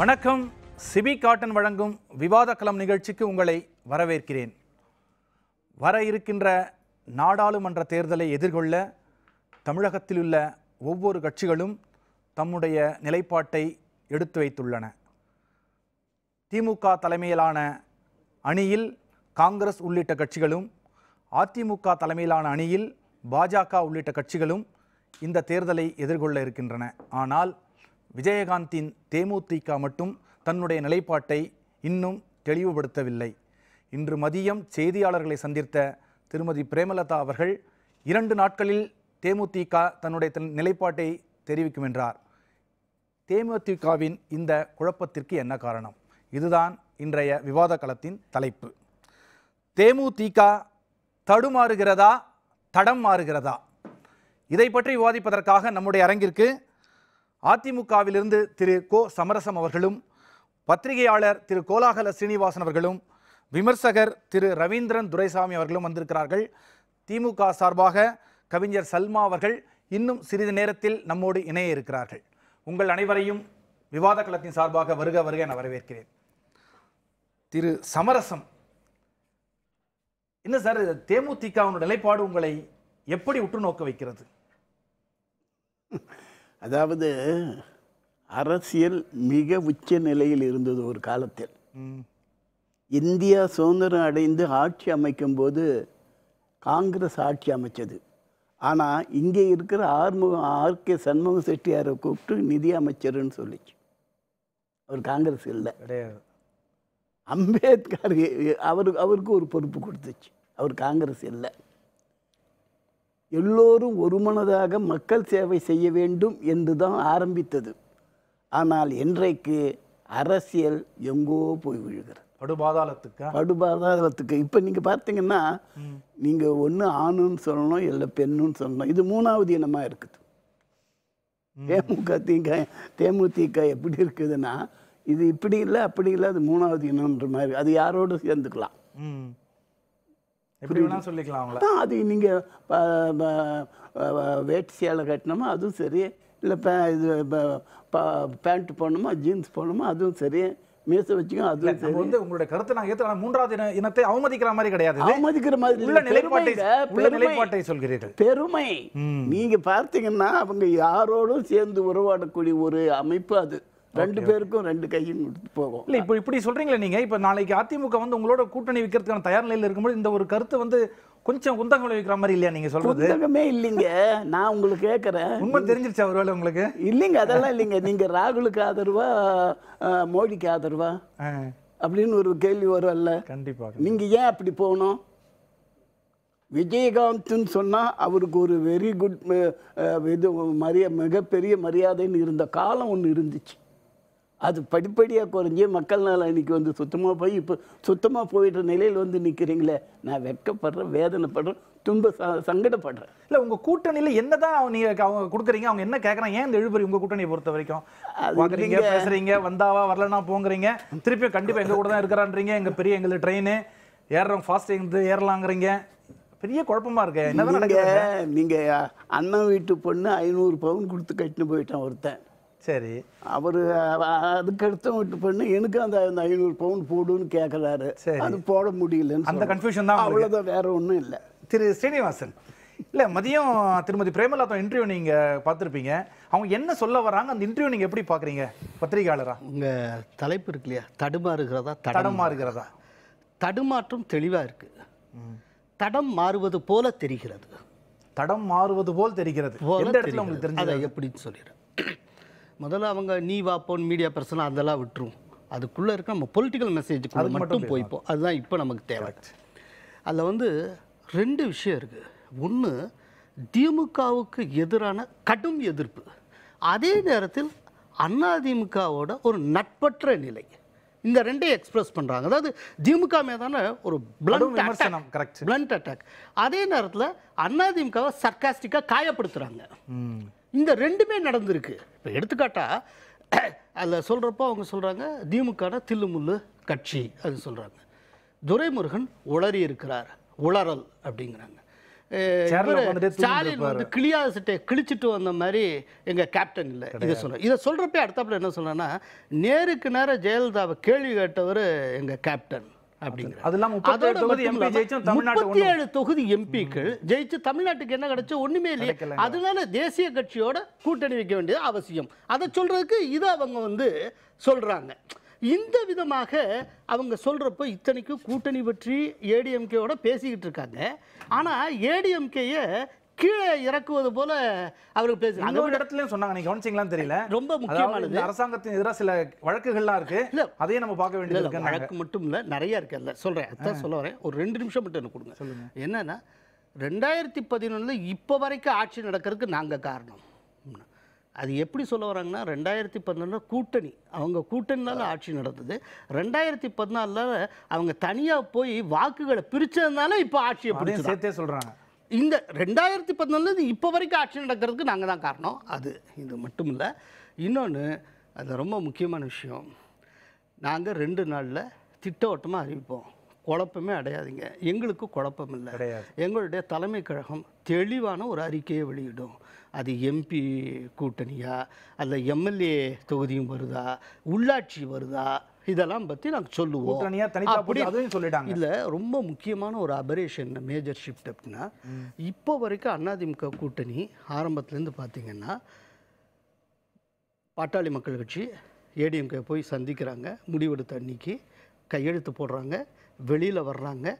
வணக்கம். CP cotton வழங்கும் விவாத களம் நிகழ்ச்சிக்கு உங்களை வரவேற்கிறேன். வர இருக்கின்ற நாடாளுமன்ற தேர்தலை எதிர்கொள்ள தமிழகத்தில் உள்ள ஒவ்வொரு கட்சிகளும் தம்முடைய நிலைப்பாட்டை எடுத்து வைத்துள்ளன. திமுக தலைமையிலான அணியில் காங்கிரஸ் உள்ளிட்ட கட்சிகளும், அதிமுக தலைமையிலான அணியில் பாஜக உள்ளிட்ட கட்சிகளும் இந்த தேர்தலை எதிர்கொள்ள இருக்கின்றன. ஆனால் விஜயகாந்தின் தேமுதிக மட்டும் தன்னுடைய நிலைப்பாட்டை இன்னும் தெளிவுபடுத்தவில்லை. இன்று மதியம் செய்தியாளர்களை சந்தித்த திருமதி பிரேமலதா அவர்கள் 2 நாட்களில் தேமுதிக தன்னுடைய நிலைப்பாட்டை தெரிவிக்கும் என்றார். தேமுதிகவின் இந்த குழப்பத்திற்கு என்ன காரணம்? இதுதான் இன்றைய விவாத களத்தின் தலைப்பு. தேமுதிக தடுமாறுகிறதா, தடம் மாறுகிறதா? இதை பற்றி விவாதிப்பதற்காக நம்முடைய அரங்கிற்கு அதிமுகவிலிருந்து திரு கோ சமரசம் அவர்களும், பத்திரிகையாளர் திரு கோலாகல ஸ்ரீனிவாசன் அவர்களும், விமர்சகர் திரு ரவீந்திரன் துரைசாமி அவர்களும் வந்திருக்கிறார்கள். திமுக சார்பாக கவிஞர் சல்மா அவர்கள் இன்னும் சிறிது நேரத்தில் நம்மோடு இணைய இருக்கிறார்கள். உங்கள் அனைவரையும் விவாத களத்தின் சார்பாக வருக வருக என வரவேற்கிறேன். திரு சமரசம், என்ன சார் தேமுதிகவின் நிலைப்பாடு உங்களை எப்படி உற்று நோக்க வைக்கிறது? அதாவது அரசியல் மிக உச்ச நிலையில் இருந்தது ஒரு காலத்தில். இந்தியா சுதந்திரம் அடைந்து ஆட்சி அமைக்கும் போது காங்கிரஸ் ஆட்சி அமைச்சது. ஆனால் இங்கே இருக்கிற ஆர்கே சண்முக செட்டியாரை கூப்பிட்டு நிதி அமைச்சர்னு சொல்லிச்சு. அவர் காங்கிரஸ் இல்லை, கிடையாது. அம்பேத்கர் அவருக்கு ஒரு பொறுப்பு கொடுத்துச்சு. அவர் காங்கிரஸ் இல்லை. எல்லோரும் ஒருமனதாக மக்கள் சேவை செய்ய வேண்டும் என்று தான் ஆரம்பித்தது. ஆனால் இன்றைக்கு அரசியல் எங்கோ போய் விழுகிறது, படுபாதாளத்துக்கு. இப்போ நீங்கள் பார்த்தீங்கன்னா, நீங்கள் ஒன்று ஆணுன்னு சொல்லணும், இல்லை பெண்ணுன்னு சொல்லணும். இது 3வது இனமாக இருக்குது. தேமுதிக எப்படி இருக்குதுன்னா, இது இப்படி இல்லை அப்படி இல்லை, அது 3வது இனம்ன்ற மாதிரி. அது யாரோடு சேர்ந்துக்கலாம், எப்படி வேணா சொல்லிக்கலாம். அது நீங்கள் வேட்டி சேலை கட்டினோமா அதுவும் சரி, இல்லை இது பேண்ட் போடணுமா ஜீன்ஸ் போடணுமா அதுவும் சரி, மீச வச்சுக்கோ அதுவும் சரி. உங்களுடைய கருத்தை நான் ஏற்ற 3வது இனத்தை அவமதிக்கிற மாதிரி கிடையாது, அவமதிக்கிற மாதிரி நிலைப்பாட்டை சொல்கிறீர்கள். பெருமை. நீங்க பார்த்தீங்கன்னா அவங்க யாரோடும் சேர்ந்து உறவாடக்கூடிய ஒரு அமைப்பு அது. 2 பேருக்கும் 2 கையும் போகும். இல்லை, இப்போ இப்படி சொல்றீங்களே நீங்க. இப்போ நாளைக்கு அதிமுக உங்களோட கூட்டணி வைக்கிறதுக்கான தயார் நிலையில் இருக்கும்போது இந்த ஒரு கருத்து கொஞ்சம் குந்தகம் விளைவிக்கிற மாதிரி இல்லையா நீங்க சொல்றது? குந்தகமே இல்லைங்க. நான் உங்களுக்கு கேட்கறேன், உண்மை தெரிஞ்சிருச்சா ஒருவேளை உங்களுக்கு? இல்லைங்க, அதெல்லாம் இல்லைங்க. நீங்க ராகுலுக்கு ஆதரவா மோடிக்கு ஆதரவா அப்படின்னு ஒரு கேள்வி வரும்ல. கண்டிப்பாக. நீங்க ஏன் அப்படி போகணும்? விஜயகாந்த்னு சொன்னால் அவருக்கு ஒரு வெரி குட் இது மிகப்பெரிய மரியாதைன்னு இருந்த காலம் ஒன்று இருந்துச்சு. அது படிப்படியாக குறைஞ்சி மக்கள் நாள் அன்றைக்கி சுத்தமாக போய் இப்போ சுத்தமாக போயிடுற நிலையில் நிற்கிறீங்களே. நான் வெட்கப்படுறேன், வேதனைப்படுறேன், சங்கடப்படுறேன். இல்லை, உங்கள் கூட்டணியில் என்னதான் அவங்க கொடுக்குறீங்க, அவங்க என்ன கேட்குறாங்க? ஏன் இந்த இழுபறி உங்கள் கூட்டணியை பொறுத்த வரைக்கும் பார்க்குறீங்க, பேசுகிறீங்க, வந்தாவா வரலன்னா போங்கிறீங்க, திருப்பியும் கண்டிப்பாக எங்கள் கூட தான் இருக்கிறான்றீங்க. எங்களுக்கு ட்ரெயின் ஏறுறோம், ஃபாஸ்ட் ஏறலாங்கிறீங்க. பெரிய குழப்பமாக இருக்கு. என்னதான் நடக்குது? நீங்கள் அண்ணன் வீட்டு பொண்ணு 500 பவுன் கொடுத்து கட்டின்னு போயிட்டான் ஒருத்தன். சரி, அவர் அதுக்கடுத்த வீட்டு பொண்ணு எனக்கு அந்த 500 பவுன் போடுன்னு கேட்குறாரு. அது போட முடியலன்னு அந்த கன்ஃபியூஷன் தான். அவ்வளோதான், வேற ஒன்றும் இல்லை. திரு ஸ்ரீனிவாசன், இல்லை மதியம் திருமதி பிரேமலதா இன்டர்வியூ நீங்கள் பார்த்துருப்பீங்க. அவங்க என்ன சொல்ல வராங்க, அந்த இன்டர்வியூ நீங்கள் எப்படி பார்க்குறீங்க பத்திரிகையாளரா? உங்கள் தலைப்பு இருக்கு இல்லையா, தடுமாறுகிறதா தடமாறுகிறதா? தடுமாற்றம் தெளிவாக இருக்குது. தடம் மாறுவது போல தெரிகிறது. தடம் மாறுவது போல் தெரிகிறது. எந்த இடத்துல உங்களுக்கு தெரிஞ்சது? எப்படின்னு சொல்லிடுறேன். முதல்ல அவங்க நீ வாப்போன் மீடியா பர்சனாக அதெல்லாம் விட்டுரும். அதுக்குள்ளே இருக்க நம்ம பொலிட்டிக்கல் மெசேஜுக்குள்ளே மட்டும் போய்ப்போம். அதுதான் இப்போ நமக்கு தேவை. அதில் 2 விஷயம் இருக்குது. ஒன்று, திமுகவுக்கு எதிரான கடும் எதிர்ப்பு, அதே நேரத்தில் அதிமுகவோட ஒரு நட்பற்ற நிலை. இந்த 2ஐயும் எக்ஸ்பிரஸ் பண்ணுறாங்க. அதாவது திமுக மீதான ஒரு பிளண்ட் அட்டாக், அதே நேரத்தில் அதிமுகவை சர்காஸ்டிக்காக காயப்படுத்துகிறாங்க. இந்த 2மே நடந்திருக்கு. இப்போ எடுத்துக்காட்டா அதில் சொல்கிறப்போ அவங்க சொல்கிறாங்க திமுக தில்லுமுல்லு கட்சி அது சொல்கிறாங்க. துரைமுருகன் உளறி இருக்கிறார், உளறல் அப்படிங்கிறாங்க. ஸ்டாலின் வந்து கிளியாத சட்டையை கிழிச்சிட்டு வந்த மாதிரி எங்க கேப்டன் இல்லை. இதை சொல்றேன். இதை சொல்றப்ப அடுத்தாப்புல என்ன சொல்றேன்னா, நேருக்கு நேரம் ஜெயலலிதாவை கேள்வி கேட்டவர் எங்க கேப்டன் அப்படிங்கிற. அதெல்லாம் 37 தொகுதி எம்பிக்கள் ஜெயிச்சு தமிழ்நாட்டுக்கு என்ன கிடைச்ச ஒண்ணுமே இல்லையே. அதனால தேசிய கட்சியோட கூட்டணி வைக்க வேண்டியது அவசியம். அதை சொல்றதுக்கு இதை அவங்க வந்து சொல்றாங்க. இந்த விதமாக அவங்க சொல்றப்ப இத்தனைக்கும் கூட்டணி பற்றி ஏடிஎம்கேவோட பேசிக்கிட்டு இருக்காங்க. ஆனா ஏடிஎம்கேயை கீழே இறக்குவது போல அவருக்கு பேசுறாங்க. அந்த இடத்துலயும் சொன்னாங்க, நீங்க கவனிச்சீங்களான்னு தெரியல, ரொம்ப முக்கியமானது அரசாங்கத்தின் எதிராக சில வழக்குகள்லாம் இருக்கு, அதையே நம்ம பார்க்க வேண்டியது இருக்கு. வழக்கு மட்டும் இல்ல, நிறைய இருக்குல்ல. சொல்றேன், அதான் சொல்ல வரேன். ஒரு 2 நிமிஷம் மட்டும் எனக்கு கொடுங்க. சொல்லுங்க. என்னன்னா 2011 இப்போ வரைக்கும் ஆட்சி நடக்கிறதுக்கு நாங்க காரணம். அது எப்படி சொல்ல வராங்கன்னா, 2011 கூட்டணி, அவங்க கூட்டணினால ஆட்சி நடந்தது. 2014 அவங்க தனியா போய் வாக்குகளை பிரிச்சதுனால இப்போ ஆட்சியை பிடிச்சி சேர்த்தே சொல்றாங்க. இந்த 2014 இப்போ வரைக்கும் ஆட்சி நடக்கிறதுக்கு நாங்கள் தான் காரணம். அது இது மட்டும் இல்லை, இன்னொன்று அது ரொம்ப முக்கியமான விஷயம். நாங்கள் 2 நாளில் திட்டவட்டமாக அறிவிப்போம், குழப்பமே அடையாதீங்க. எங்களுக்கு குழப்பம் இல்லை. எங்களுடைய தலைமை கழகம் தெளிவான ஒரு அறிக்கையை வெளியிடும். அது எம்பி கூட்டணியா அல்ல எம்எல்ஏ தொகுதியும் வருதா உள்ளாட்சி வருதா இதெல்லாம் பற்றி நாங்கள் சொல்லுவோம். இல்லை, ரொம்ப முக்கியமான ஒரு அபரேஷன் மேஜர் ஷிஃப்ட் அப்படின்னா, இப்போ வரைக்கும் அதிமுக கூட்டணி ஆரம்பத்துலேருந்து பார்த்தீங்கன்னா பாட்டாளி மக்கள் கட்சி ஏடிஎம்கே போய் சந்திக்கிறாங்க, முடிவெடுத்த அன்னைக்கு கையெழுத்து போடுறாங்க, வெளியில் வர்றாங்க,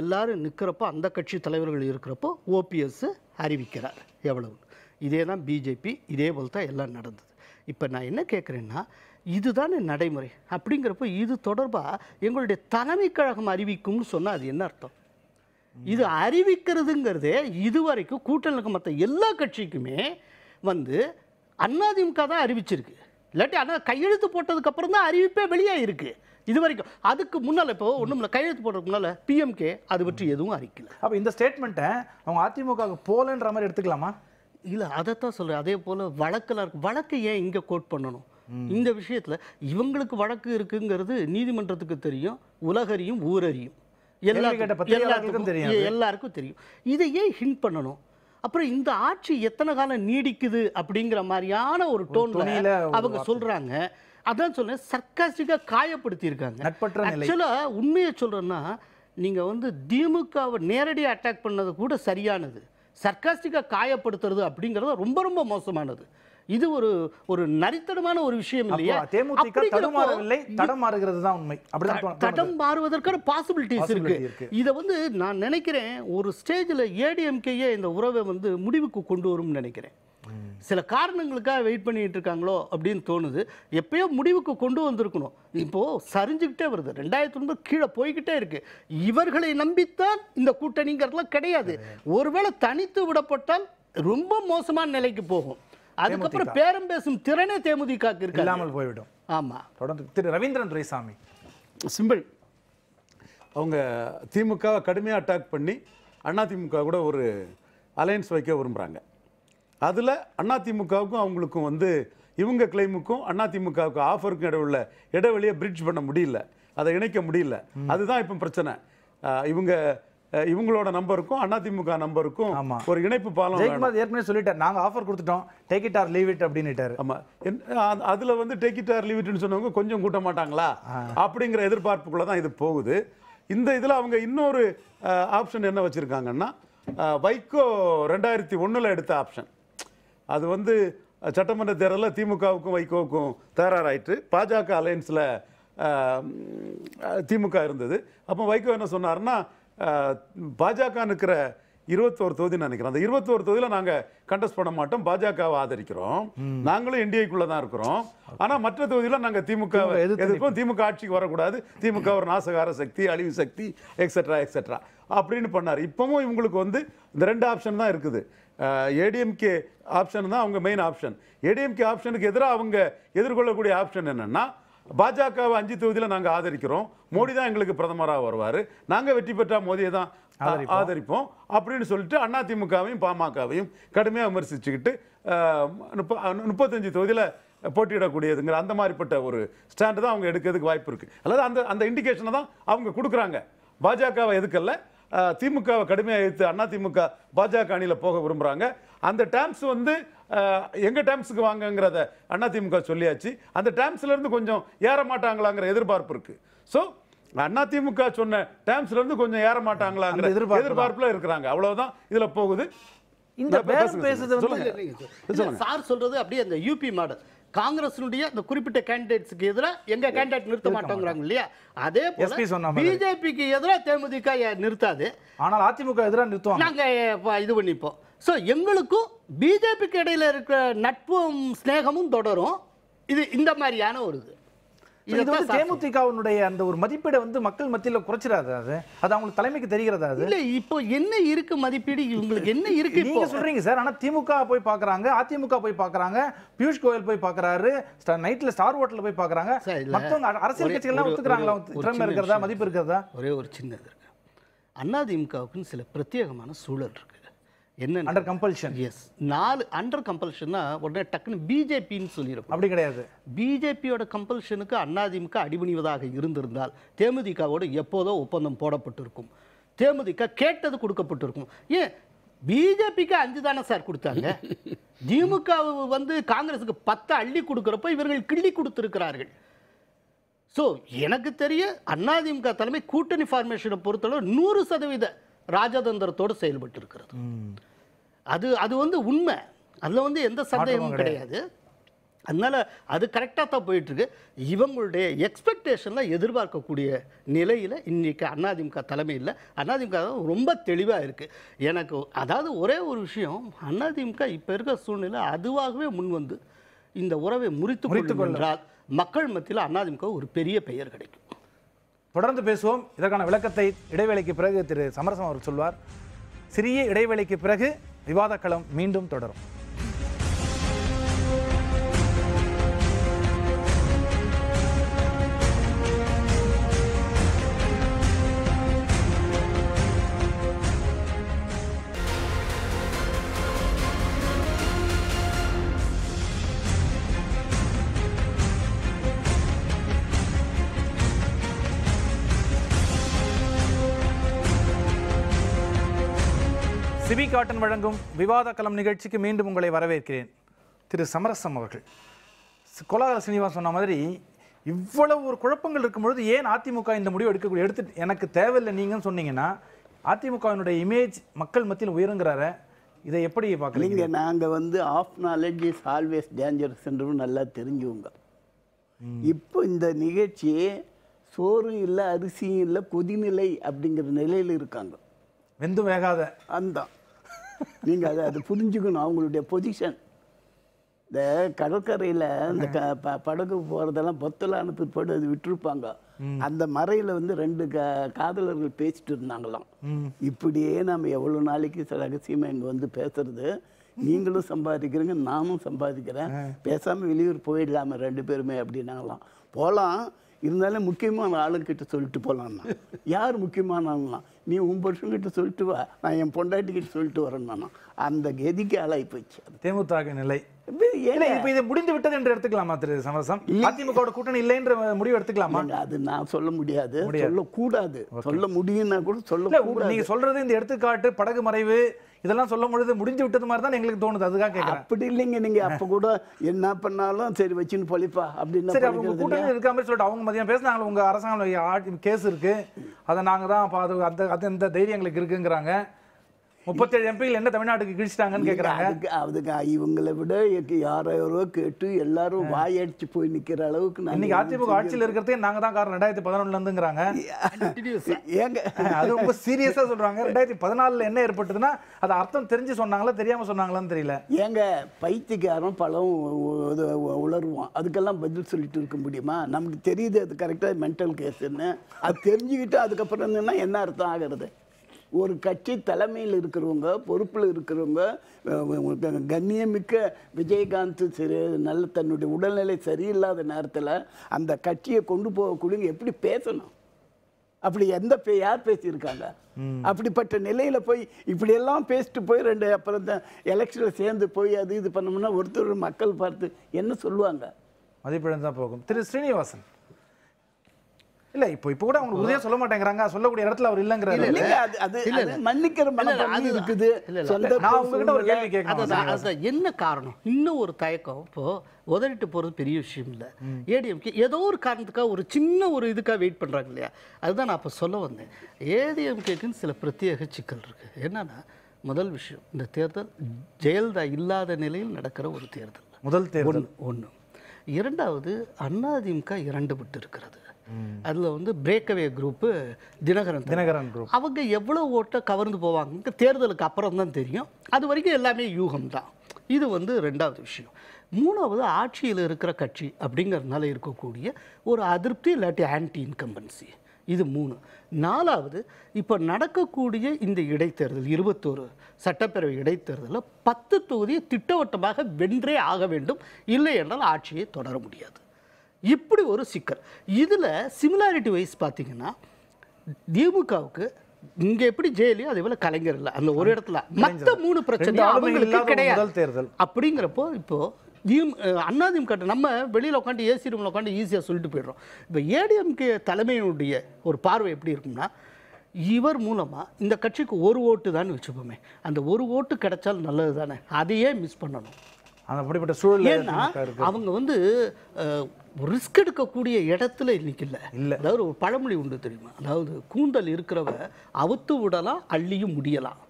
எல்லாரும் நிற்கிறப்போ அந்த கட்சி தலைவர்கள் இருக்கிறப்போ ஓபிஎஸ் அறிவிக்கிறார் எவ்வளவு. இதே தான் பிஜேபி, இதே போல் தான் எல்லாம் நடந்தது. இப்போ நான் என்ன கேட்குறேன்னா, இதுதானே நடைமுறை. அப்படிங்கிறப்போ இது தொடர்பாக எங்களுடைய தலைமை கழகம் அறிவிக்கும்னு சொன்னால் அது என்ன அர்த்தம்? இது அறிவிக்கிறதுங்கிறதே இதுவரைக்கும் கூட்டணிக்கு மற்ற எல்லா கட்சிக்குமே வந்து அதிமுக தான் அறிவிச்சிருக்கு. இல்லாட்டி ஆனால் கையெழுத்து போட்டதுக்கப்புறம் தான் அறிவிப்பே வெளியாக இருக்குது. இது வரைக்கும் அதுக்கு முன்னால் இப்போ ஒன்றும் இல்லை, கையெழுத்து போடுறதுக்கு முன்னால் பிஎம்கே அது பற்றி எதுவும் அறிக்கல. அப்போ இந்த ஸ்டேட்மெண்ட்டை அவங்க அதிமுக போலன்ற மாதிரி எடுத்துக்கலாமா? இல்லை, அதைத்தான் சொல்கிறேன். அதே போல் வழக்கெல்லாம் இருக்குது. வழக்கை ஏன் இங்கே கோட் பண்ணணும்? இந்த விஷயத்தில் இவங்களுக்கு வழக்கு இருக்குங்கிறது நீதிமன்றத்துக்கு தெரியும், உலகறியும், ஊரறியும், எல்லாருக்கும் தெரியும். இதை ஏன் ஹிண்ட் பண்ணணும்? அப்புறம் இந்த ஆட்சி எத்தனை காலம் நீடிக்குது அப்படிங்கிற மாதிரியான ஒரு டோன்ல அவங்க சொல்றாங்க. அதான் சொல்றேன், சர்க்காஸ்டிக்காக காயப்படுத்தியிருக்காங்க. ஆக்சுவலாக உண்மையை சொல்றேன்னா, நீங்க வந்து திமுகவை நேரடியாக அட்டாக் பண்ணது கூட சரியானது, சர்க்காஸ்டிக்காக காயப்படுத்துறது அப்படிங்கிறது ரொம்ப ரொம்ப மோசமானது. இது ஒரு ஒரு நரித்தனமான ஒரு விஷயம் இல்லையா? தேமுதிக தடுமாறவில்லை, தடம் மாறுகிறது தான் உண்மை. அப்படிதான் தடம் மாறுவதற்கான பாசிபிலிட்டிஸ் இருக்கு. இதை வந்து நான் நினைக்கிறேன் ஒரு ஸ்டேஜில் ஏடிஎம்கேயே இந்த உறவை வந்து முடிவுக்கு கொண்டு வரும்னு நினைக்கிறேன். சில காரணங்களுக்காக வெயிட் பண்ணிட்டு இருக்காங்களோ அப்படின்னு தோணுது. எப்பயோ முடிவுக்கு கொண்டு வந்திருக்கணும். இப்போ சரிஞ்சுக்கிட்டே வருது, 2009 கீழே போய்கிட்டே இருக்கு. இவர்களை நம்பித்தான் இந்த கூட்டணிங்கிறதுலாம் கிடையாது. ஒருவேளை தனித்து விடப்பட்டால் ரொம்ப மோசமான நிலைக்கு போகும். அதுக்கப்புறம் பேரம் பேசும் திறனே தேமுதிக இல்லாமல் போய்விடும். ஆமா, தொடர்ந்து திரு ரவீந்திரன் துரைசாமி. சிம்பிள், அவங்க திமுகவை கடுமையாக அட்டாக் பண்ணி அதிமுக கூட ஒரு அலையன்ஸ் வைக்க விரும்புகிறாங்க. அதில் அதிமுகவுக்கும் அவங்களுக்கும் வந்து இவங்க கிளைமுக்கும் அதிமுகவுக்கு ஆஃபருக்கும் இடையுள்ள இடைவெளியை பிரிட்ஜ் பண்ண முடியல, அதை இணைக்க முடியல. அதுதான் இப்போ பிரச்சனை. இவங்களோட நம்பருக்கும் அதிமுக நம்பருக்கும் ஒரு இணைப்பு பாலம் ஏற்கனவே சொல்லிட்டார், நாங்க ஆஃபர் கொடுத்துட்டோம், take it or leave it அப்படின்னுட்டாரு. ஆமா, அதுல வந்து டேக் இட் ஆர் லீவ் இட்னு சொன்னவங்க கொஞ்சம் கூட்ட மாட்டாங்களா அப்படிங்கிற எதிர்பார்ப்புக்குள்ள தான் இது போகுது. இந்த இதுல அவங்க இன்னொரு ஆப்ஷன் என்ன வச்சிருக்காங்கன்னா, வைகோ 2001 எடுத்த ஆப்ஷன். அது வந்து சட்டமன்ற தேர்தலில் திமுகவுக்கும் வைகோவுக்கும் தயாராகிட்டு பாஜக அலையன்ஸில் திமுக இருந்தது. அப்போ வைகோ என்ன சொன்னார்னா, பாஜக இருக்கிற 21 தொகுதி நினைக்கிறோம், அந்த 21 தொகுதியில் நாங்கள் கண்டெஸ்ட் பண்ண மாட்டோம், பாஜகவை ஆதரிக்கிறோம், நாங்களும் என்டிஏக்குள்ளே தான் இருக்கிறோம், ஆனால் மற்ற தொகுதியில் நாங்கள் திமுக எதிர்ப்போம், திமுக ஆட்சிக்கு வரக்கூடாது, திமுக ஒரு நாசகார சக்தி, அழிவு சக்தி, எக்ஸெட்ரா எக்ஸெட்ரா அப்படின்னு பண்ணார். இப்போவும் இவங்களுக்கு வந்து இந்த 2 ஆப்ஷன் தான் இருக்குது. ஏடிஎம்கே ஆப்ஷன் தான் அவங்க மெயின் ஆப்ஷன். ஏடிஎம்கே ஆப்ஷனுக்கு எதிராக அவங்க எதிர்கொள்ளக்கூடிய ஆப்ஷன் என்னன்னா, பாஜகவை 5 தொகுதியில் நாங்கள் ஆதரிக்கிறோம், மோடி தான் எங்களுக்கு பிரதமராக வருவார், நாங்கள் வெற்றி பெற்றா மோடியை தான் ஆதரிப்போம் அப்படின்னு சொல்லிட்டு அதிமுகவையும் பாமகவையும் கடுமையாக விமர்சிச்சுக்கிட்டு 35 தொகுதியில் போட்டியிடக்கூடியதுங்கிற அந்த மாதிரிப்பட்ட ஒரு ஸ்டாண்டு தான் அவங்க எடுக்கிறதுக்கு வாய்ப்பு இருக்குது. அல்லது அந்த அந்த இண்டிகேஷனை தான் அவங்க கொடுக்குறாங்க. பாஜகவை எதுக்கல்ல, திமுகவை கடுமையாக எதிர்த்து அண்ணா திமுக பாஜக அணியில் போக விரும்புகிறாங்க. அந்த டேர்ம்ஸ் வந்து எங்கள் டேர்ம்ஸுக்கு வாங்கங்கிறத அண்ணா திமுக சொல்லியாச்சு. அந்த டேர்ம்ஸ்லேருந்து கொஞ்சம் ஏற மாட்டாங்களாங்கிற எதிர்பார்ப்பு இருக்குது. ஸோ அண்ணா திமுக சொன்ன டேர்ம்ஸ்லேருந்து கொஞ்சம் ஏற மாட்டாங்களாங்கிற எதிர்பார்ப்பில் இருக்கிறாங்க. அவ்வளவுதான் இதில் போகுது. இந்த பேரம் பேசுறது வந்து சார் சொல்றது அப்படியே அந்த யூபி மாடல் காங்கிரஸினுடைய அந்த குறிப்பிட்ட கேண்டிடேட்ஸ்க்கு எதிராக எங்க கேண்டிடேட் நிறுத்த மாட்டோங்கிறாங்க இல்லையா, அதே போல பிஜேபிக்கு எதிராக தேமுதிக நிறுத்தாது, ஆனால் அதிமுக எதிராக நிறுத்துவாங்க. நாங்க இது பண்ணிப்போம். ஸோ எங்களுக்கும் பிஜேபிக்கு இடையில இருக்கிற நட்பும் ஸ்நேகமும் தொடரும். இது இந்த மாதிரியான ஒரு இது வந்து தேமுதிகவினுடைய அந்த ஒரு மதிப்பீடை வந்து மக்கள் மத்தியில் குறைச்சிடாது. அது அவங்களுக்கு தலைமைக்கு தெரிகிறதா? அது இல்ல இப்போ என்ன இருக்கு மதிப்பீடு, உங்களுக்கு என்ன இருக்கு நீங்க சொல்றீங்க சார். ஆனா திமுக போய் பாக்குறாங்க, அதிமுக போய் பாக்குறாங்க, பியூஷ் கோயல் போய் பாக்குறாரு, நைட்ல ஸ்டார் ஹோட்டல்ல போய் பாக்குறாங்க. மத்தவங்க அரசியல் கட்சிகள் எல்லாம் ஒத்துக்கறாங்களா? திறமை இருக்கிறதா, மதிப்பு இருக்கிறதா? ஒரே ஒரு சின்னது இருக்கு. அதிமுகவுக்கு சில பிரத்யேகமான சூழல் இருக்கு. என்ன அண்டர் கம்பல்ஷன்? எஸ், 4 அண்டர் கம்பல்ஷன்னா உடனே டக்குன்னு பிஜேபின்னு சொல்லியிருக்கும். அப்படி கிடையாது. பிஜேபியோட கம்பல்ஷனுக்கு அதிமுக அடிபணிவதாக இருந்திருந்தால் தேமுதிகவோடு எப்போதோ ஒப்பந்தம் போடப்பட்டிருக்கும். தேமுதிக கேட்டது கொடுக்கப்பட்டிருக்கும். ஏன் பிஜேபிக்கு 5 தானே சார் கொடுத்தாங்க? திமுக வந்து காங்கிரஸுக்கு 10 அள்ளி கொடுக்குறப்ப இவர்கள் கிள்ளி கொடுத்திருக்கிறார்கள். ஸோ எனக்கு தெரிய அதிமுக தலைமை கூட்டணி ஃபார்மேஷனை பொறுத்தளவு 100% ராஜதந்திரத்தோடு செயல்பட்டு இருக்கிறது. அது வந்து உண்மை, அதில் வந்து எந்த சந்தேகமும் கிடையாது. அதனால அது கரெக்டாக தான் போயிட்டு இருக்கு. இவங்களுடைய எக்ஸ்பெக்டேஷன்லாம் எதிர்பார்க்கக்கூடிய நிலையில் இன்னைக்கு அதிமுக தலைமையில் அதிமுக ரொம்ப தெளிவாக இருக்கு. எனக்கு அதாவது ஒரே ஒரு விஷயம், அதிமுக இப்போ இருக்கிற சூழ்நிலை அதுவாகவே முன் வந்து இந்த உறவை முறித்து கொண்டால் மக்கள் மத்தியில் அதிமுக ஒரு பெரிய பெயர் கிடைக்கும். தொடர்ந்து பேசுவோம். இதற்கான விளக்கத்தை இடைவேளைக்கு பிறகு திரு சமரசம் அவர் சொல்வார். சிறிய இடைவேளைக்கு பிறகு விவாத களம் மீண்டும் தொடரும். சிபி காட்டன் வழங்கும் விவாத களம் நிகழ்ச்சிக்கு மீண்டும் உங்களை வரவேற்கிறேன். திரு சமரசம் அவர்கள், கோலாகல சீனிவாசன் சொன்ன மாதிரி இவ்வளவு ஒரு குழப்பங்கள் இருக்கும்பொழுது ஏன் அதிமுக இந்த முடிவு எடுத்து எனக்கு தேவையில்லை நீங்கன்னு சொன்னீங்கன்னா அதிமுகவினுடைய இமேஜ் மக்கள் மத்தியில் உயருங்கிறார, இதை எப்படி பார்க்குறீங்க? நாங்கள் வந்து half knowledge is always dangerous என்றும் நல்லா தெரிஞ்சுங்க. இப்போ இந்த நிகழ்ச்சியே சோறும் இல்லை அரிசியும் இல்லை கொதிநிலை அப்படிங்கிற நிலையில் இருக்காங்க. வெந்தும் வேகாத அந்த நீங்கள் அது புரிஞ்சுக்கணும். அவங்களுடைய பொசிஷன் இந்த கடற்கரையில் இந்த படகு போகிறதெல்லாம் பொத்தலான பிற்பாடு அது விட்டுருப்பாங்க. அந்த மறையில் வந்து 2 காதலர்கள் பேசிட்டு இருந்தாங்களாம். இப்படியே நம்ம எவ்வளோ நாளைக்கு ரகசியமாக இங்கே வந்து பேசுறது, நீங்களும் சம்பாதிக்கிறீங்க நானும் சம்பாதிக்கிறேன், பேசாமல் வெளியூர் போயிடலாமல் 2 பேருமே அப்படின்னாங்களாம். போகலாம், இருந்தாலும் முக்கியமான ஆளுங்கிட்ட சொல்லிட்டு போகலான்னா. யார் முக்கியமான ஆளுலாம்? நீ உன் புருஷன்கிட்ட சொல்லிட்டு வா, நான் என் பொண்டாட்டிக்கிட்ட சொல்லிட்டு வரேன்னா. அந்த கதிக்கு ஆளாகி போச்சு தேமுதிக நிலை. இப்ப இது முடிந்து விட்டது என்று எடுத்துக்கலாமா திரு சமரசம்? அதிமுக கூட்டணி இல்லை என்ற முடிவு எடுத்துக்கலாமா? அது நான் சொல்ல முடியாது, சொல்லக்கூடாது. சொல்ல முடியும்னா கூட சொல்ல. நீங்க சொல்றது இந்த எடுத்துக்காட்டு படகு மறைவு இதெல்லாம் சொல்லும் பொழுது முடிஞ்சு விட்டது மாதிரி தான் எங்களுக்கு தோணுது. அதுக்காக கேட்குறேன். அப்படி இல்லைங்க, நீங்க அப்ப கூட என்ன பண்ணாலும் சரி வச்சுன்னு பொழிப்பா அப்படின்னு. சரி, அவங்க கூட்டணி இருக்க மாதிரி சொல்லிட்டு அவங்க மதியம் பேசினாங்க, உங்க அரசாங்கம் கேஸ் இருக்கு, அதை நாங்க தான் அந்த தைரியம் எங்களுக்கு இருக்குங்கிறாங்க. 37 எம்பிகள் என்ன தமிழ்நாட்டுக்கு கிழிச்சிட்டாங்கன்னு கேட்குறாங்க. அதுக்கு இவங்களை விட யாரோ கேட்டு எல்லாரும் வாயடிச்சு போய் நிற்கிற அளவுக்கு இன்னைக்கு அதிமுக ஆட்சியில் இருக்கிறதே நாங்க தான் காரணம் 2011 இருந்துங்கிறாங்க. ஏங்க அது ரொம்ப சீரியஸா சொல்றாங்க. 2014 என்ன ஏற்பட்டதுன்னா அது அர்த்தம் தெரிஞ்சு சொன்னாங்களா தெரியாம சொன்னாங்களான்னு தெரியல. ஏங்க பைத்தியக்காரன் பழம் உளருவான், அதுக்கெல்லாம் பதில் சொல்லிட்டு இருக்க முடியுமா? நமக்கு தெரியுது அது கரெக்டாக மென்டல் கேஸ்ன்னு. அது தெரிஞ்சுக்கிட்டு அதுக்கப்புறம் என்ன அர்த்தம் ஆகிறது? ஒரு கட்சி தலைமையில் இருக்கிறவங்க, பொறுப்பில் இருக்கிறவங்க, கண்ணியமிக்க விஜயகாந்த் நல்ல தன்னுடைய உடல்நிலை சரியில்லாத நேரத்தில் அந்த கட்சியை கொண்டு போகக்கூடிய எப்படி பேசணும்? அப்படி யார் பேசியிருக்காங்க? அப்படிப்பட்ட நிலையில் போய் இப்படியெல்லாம் பேசிட்டு போய் அப்புறம் தான் எலெக்ஷனில் சேர்ந்து போய் அது இது பண்ணோம்னா ஒருத்தர் மக்கள் பார்த்து என்ன சொல்லுவாங்க? மதிப்பிழந்து தான் போகும். திரு ஸ்ரீனிவாசன், இல்ல இப்போ கூட அவங்க உறுதியா சொல்ல மாட்டேங்கிறாங்க, சொல்லக்கூடிய இடத்துல அவர் இல்லங்கிறாரு. இல்லைங்க, அது மன்னிக்கிற மனப்பான்மை இருக்குது. சொந்த நான் உங்ககிட்ட ஒரு கேள்வி கேட்கணும். அதான் என்ன காரணம்? இன்னும் ஒரு தயக்கம். இப்போ உதறிட்டு போகிறது பெரிய விஷயம் இல்லை. ஏடிஎம்கே ஏதோ ஒரு காரணத்துக்காக ஒரு சின்ன ஒரு இதுக்காக வெயிட் பண்ணுறாங்க இல்லையா? அதுதான் நான் அப்போ சொல்ல வந்தேன். ஏடிஎம்கேக்குன்னு சில பிரத்யேக சிக்கல் இருக்குது. என்னன்னா, முதல் விஷயம், இந்த தேர்தல் ஜெயலலிதா இல்லாத நிலையில் நடக்கிற ஒரு தேர்தல். முதல் தேர்தல் ஒன்று. இரண்டாவது, அதிமுக 2 விட்டு இருக்கிறது. அதில் வந்து பிரேக்கவே குரூப்பு தினகரன் குரூப். அவங்க எவ்வளோ ஓட்டை கவர்ந்து போவாங்க தேர்தலுக்கு அப்புறம் தான் தெரியும். அது வரைக்கும் எல்லாமே யூகம்தான். இது வந்து 2வது விஷயம். 3வது, ஆட்சியில் இருக்கிற கட்சி அப்படிங்கிறதுனால இருக்கக்கூடிய ஒரு அதிருப்தி இல்லாட்டி ஆன்டி இன்கம்பன்சி. இது 3. 4வது, இப்போ நடக்கக்கூடிய இந்த இடைத்தேர்தல் 21 சட்டப்பேரவை இடைத்தேர்தலில் 10 தொகுதியை திட்டவட்டமாக வென்றே ஆக வேண்டும், இல்லை என்றால் ஆட்சியை தொடர முடியாது. இப்படி ஒரு சிக்கல். இதில் சிமிலாரிட்டி வைஸ் பார்த்தீங்கன்னா, திமுகவுக்கு இங்கே எப்படி ஜெயலலிதா அதே போல் கலைஞர் இல்லை அந்த ஒரு இடத்துல. மற்ற 3 பிரச்சனை அவங்களுக்கு கிடையாது. அப்படிங்கிறப்போ இப்போ அதிமுக நம்ம வெளியில் உட்காந்து ஏசி ரூமில் உட்காந்து ஈஸியாக சொல்லிட்டு போயிடுறோம். இப்போ ஏடிஎம்கே தலைமையினுடைய ஒரு பார்வை எப்படி இருக்கும்னா, இவர் மூலமாக இந்த கட்சிக்கு ஒரு ஓட்டு தான் வச்சுப்போமே, அந்த ஒரு ஓட்டு கிடைச்சால் நல்லது தானே, அதையே மிஸ் பண்ணணும். அப்படிப்பட்ட சூழல். ஏன்னா அவங்க வந்து ரிஸ்க் எடுக்கக்கூடிய இடத்துல இன்னைக்கு இல்லை. அதாவது ஒரு பழமொழி உண்டு தெரியுமா? அதாவது கூந்தல் இருக்கிறவ அவுத்து விடலாம், அள்ளியும் முடியலாம்.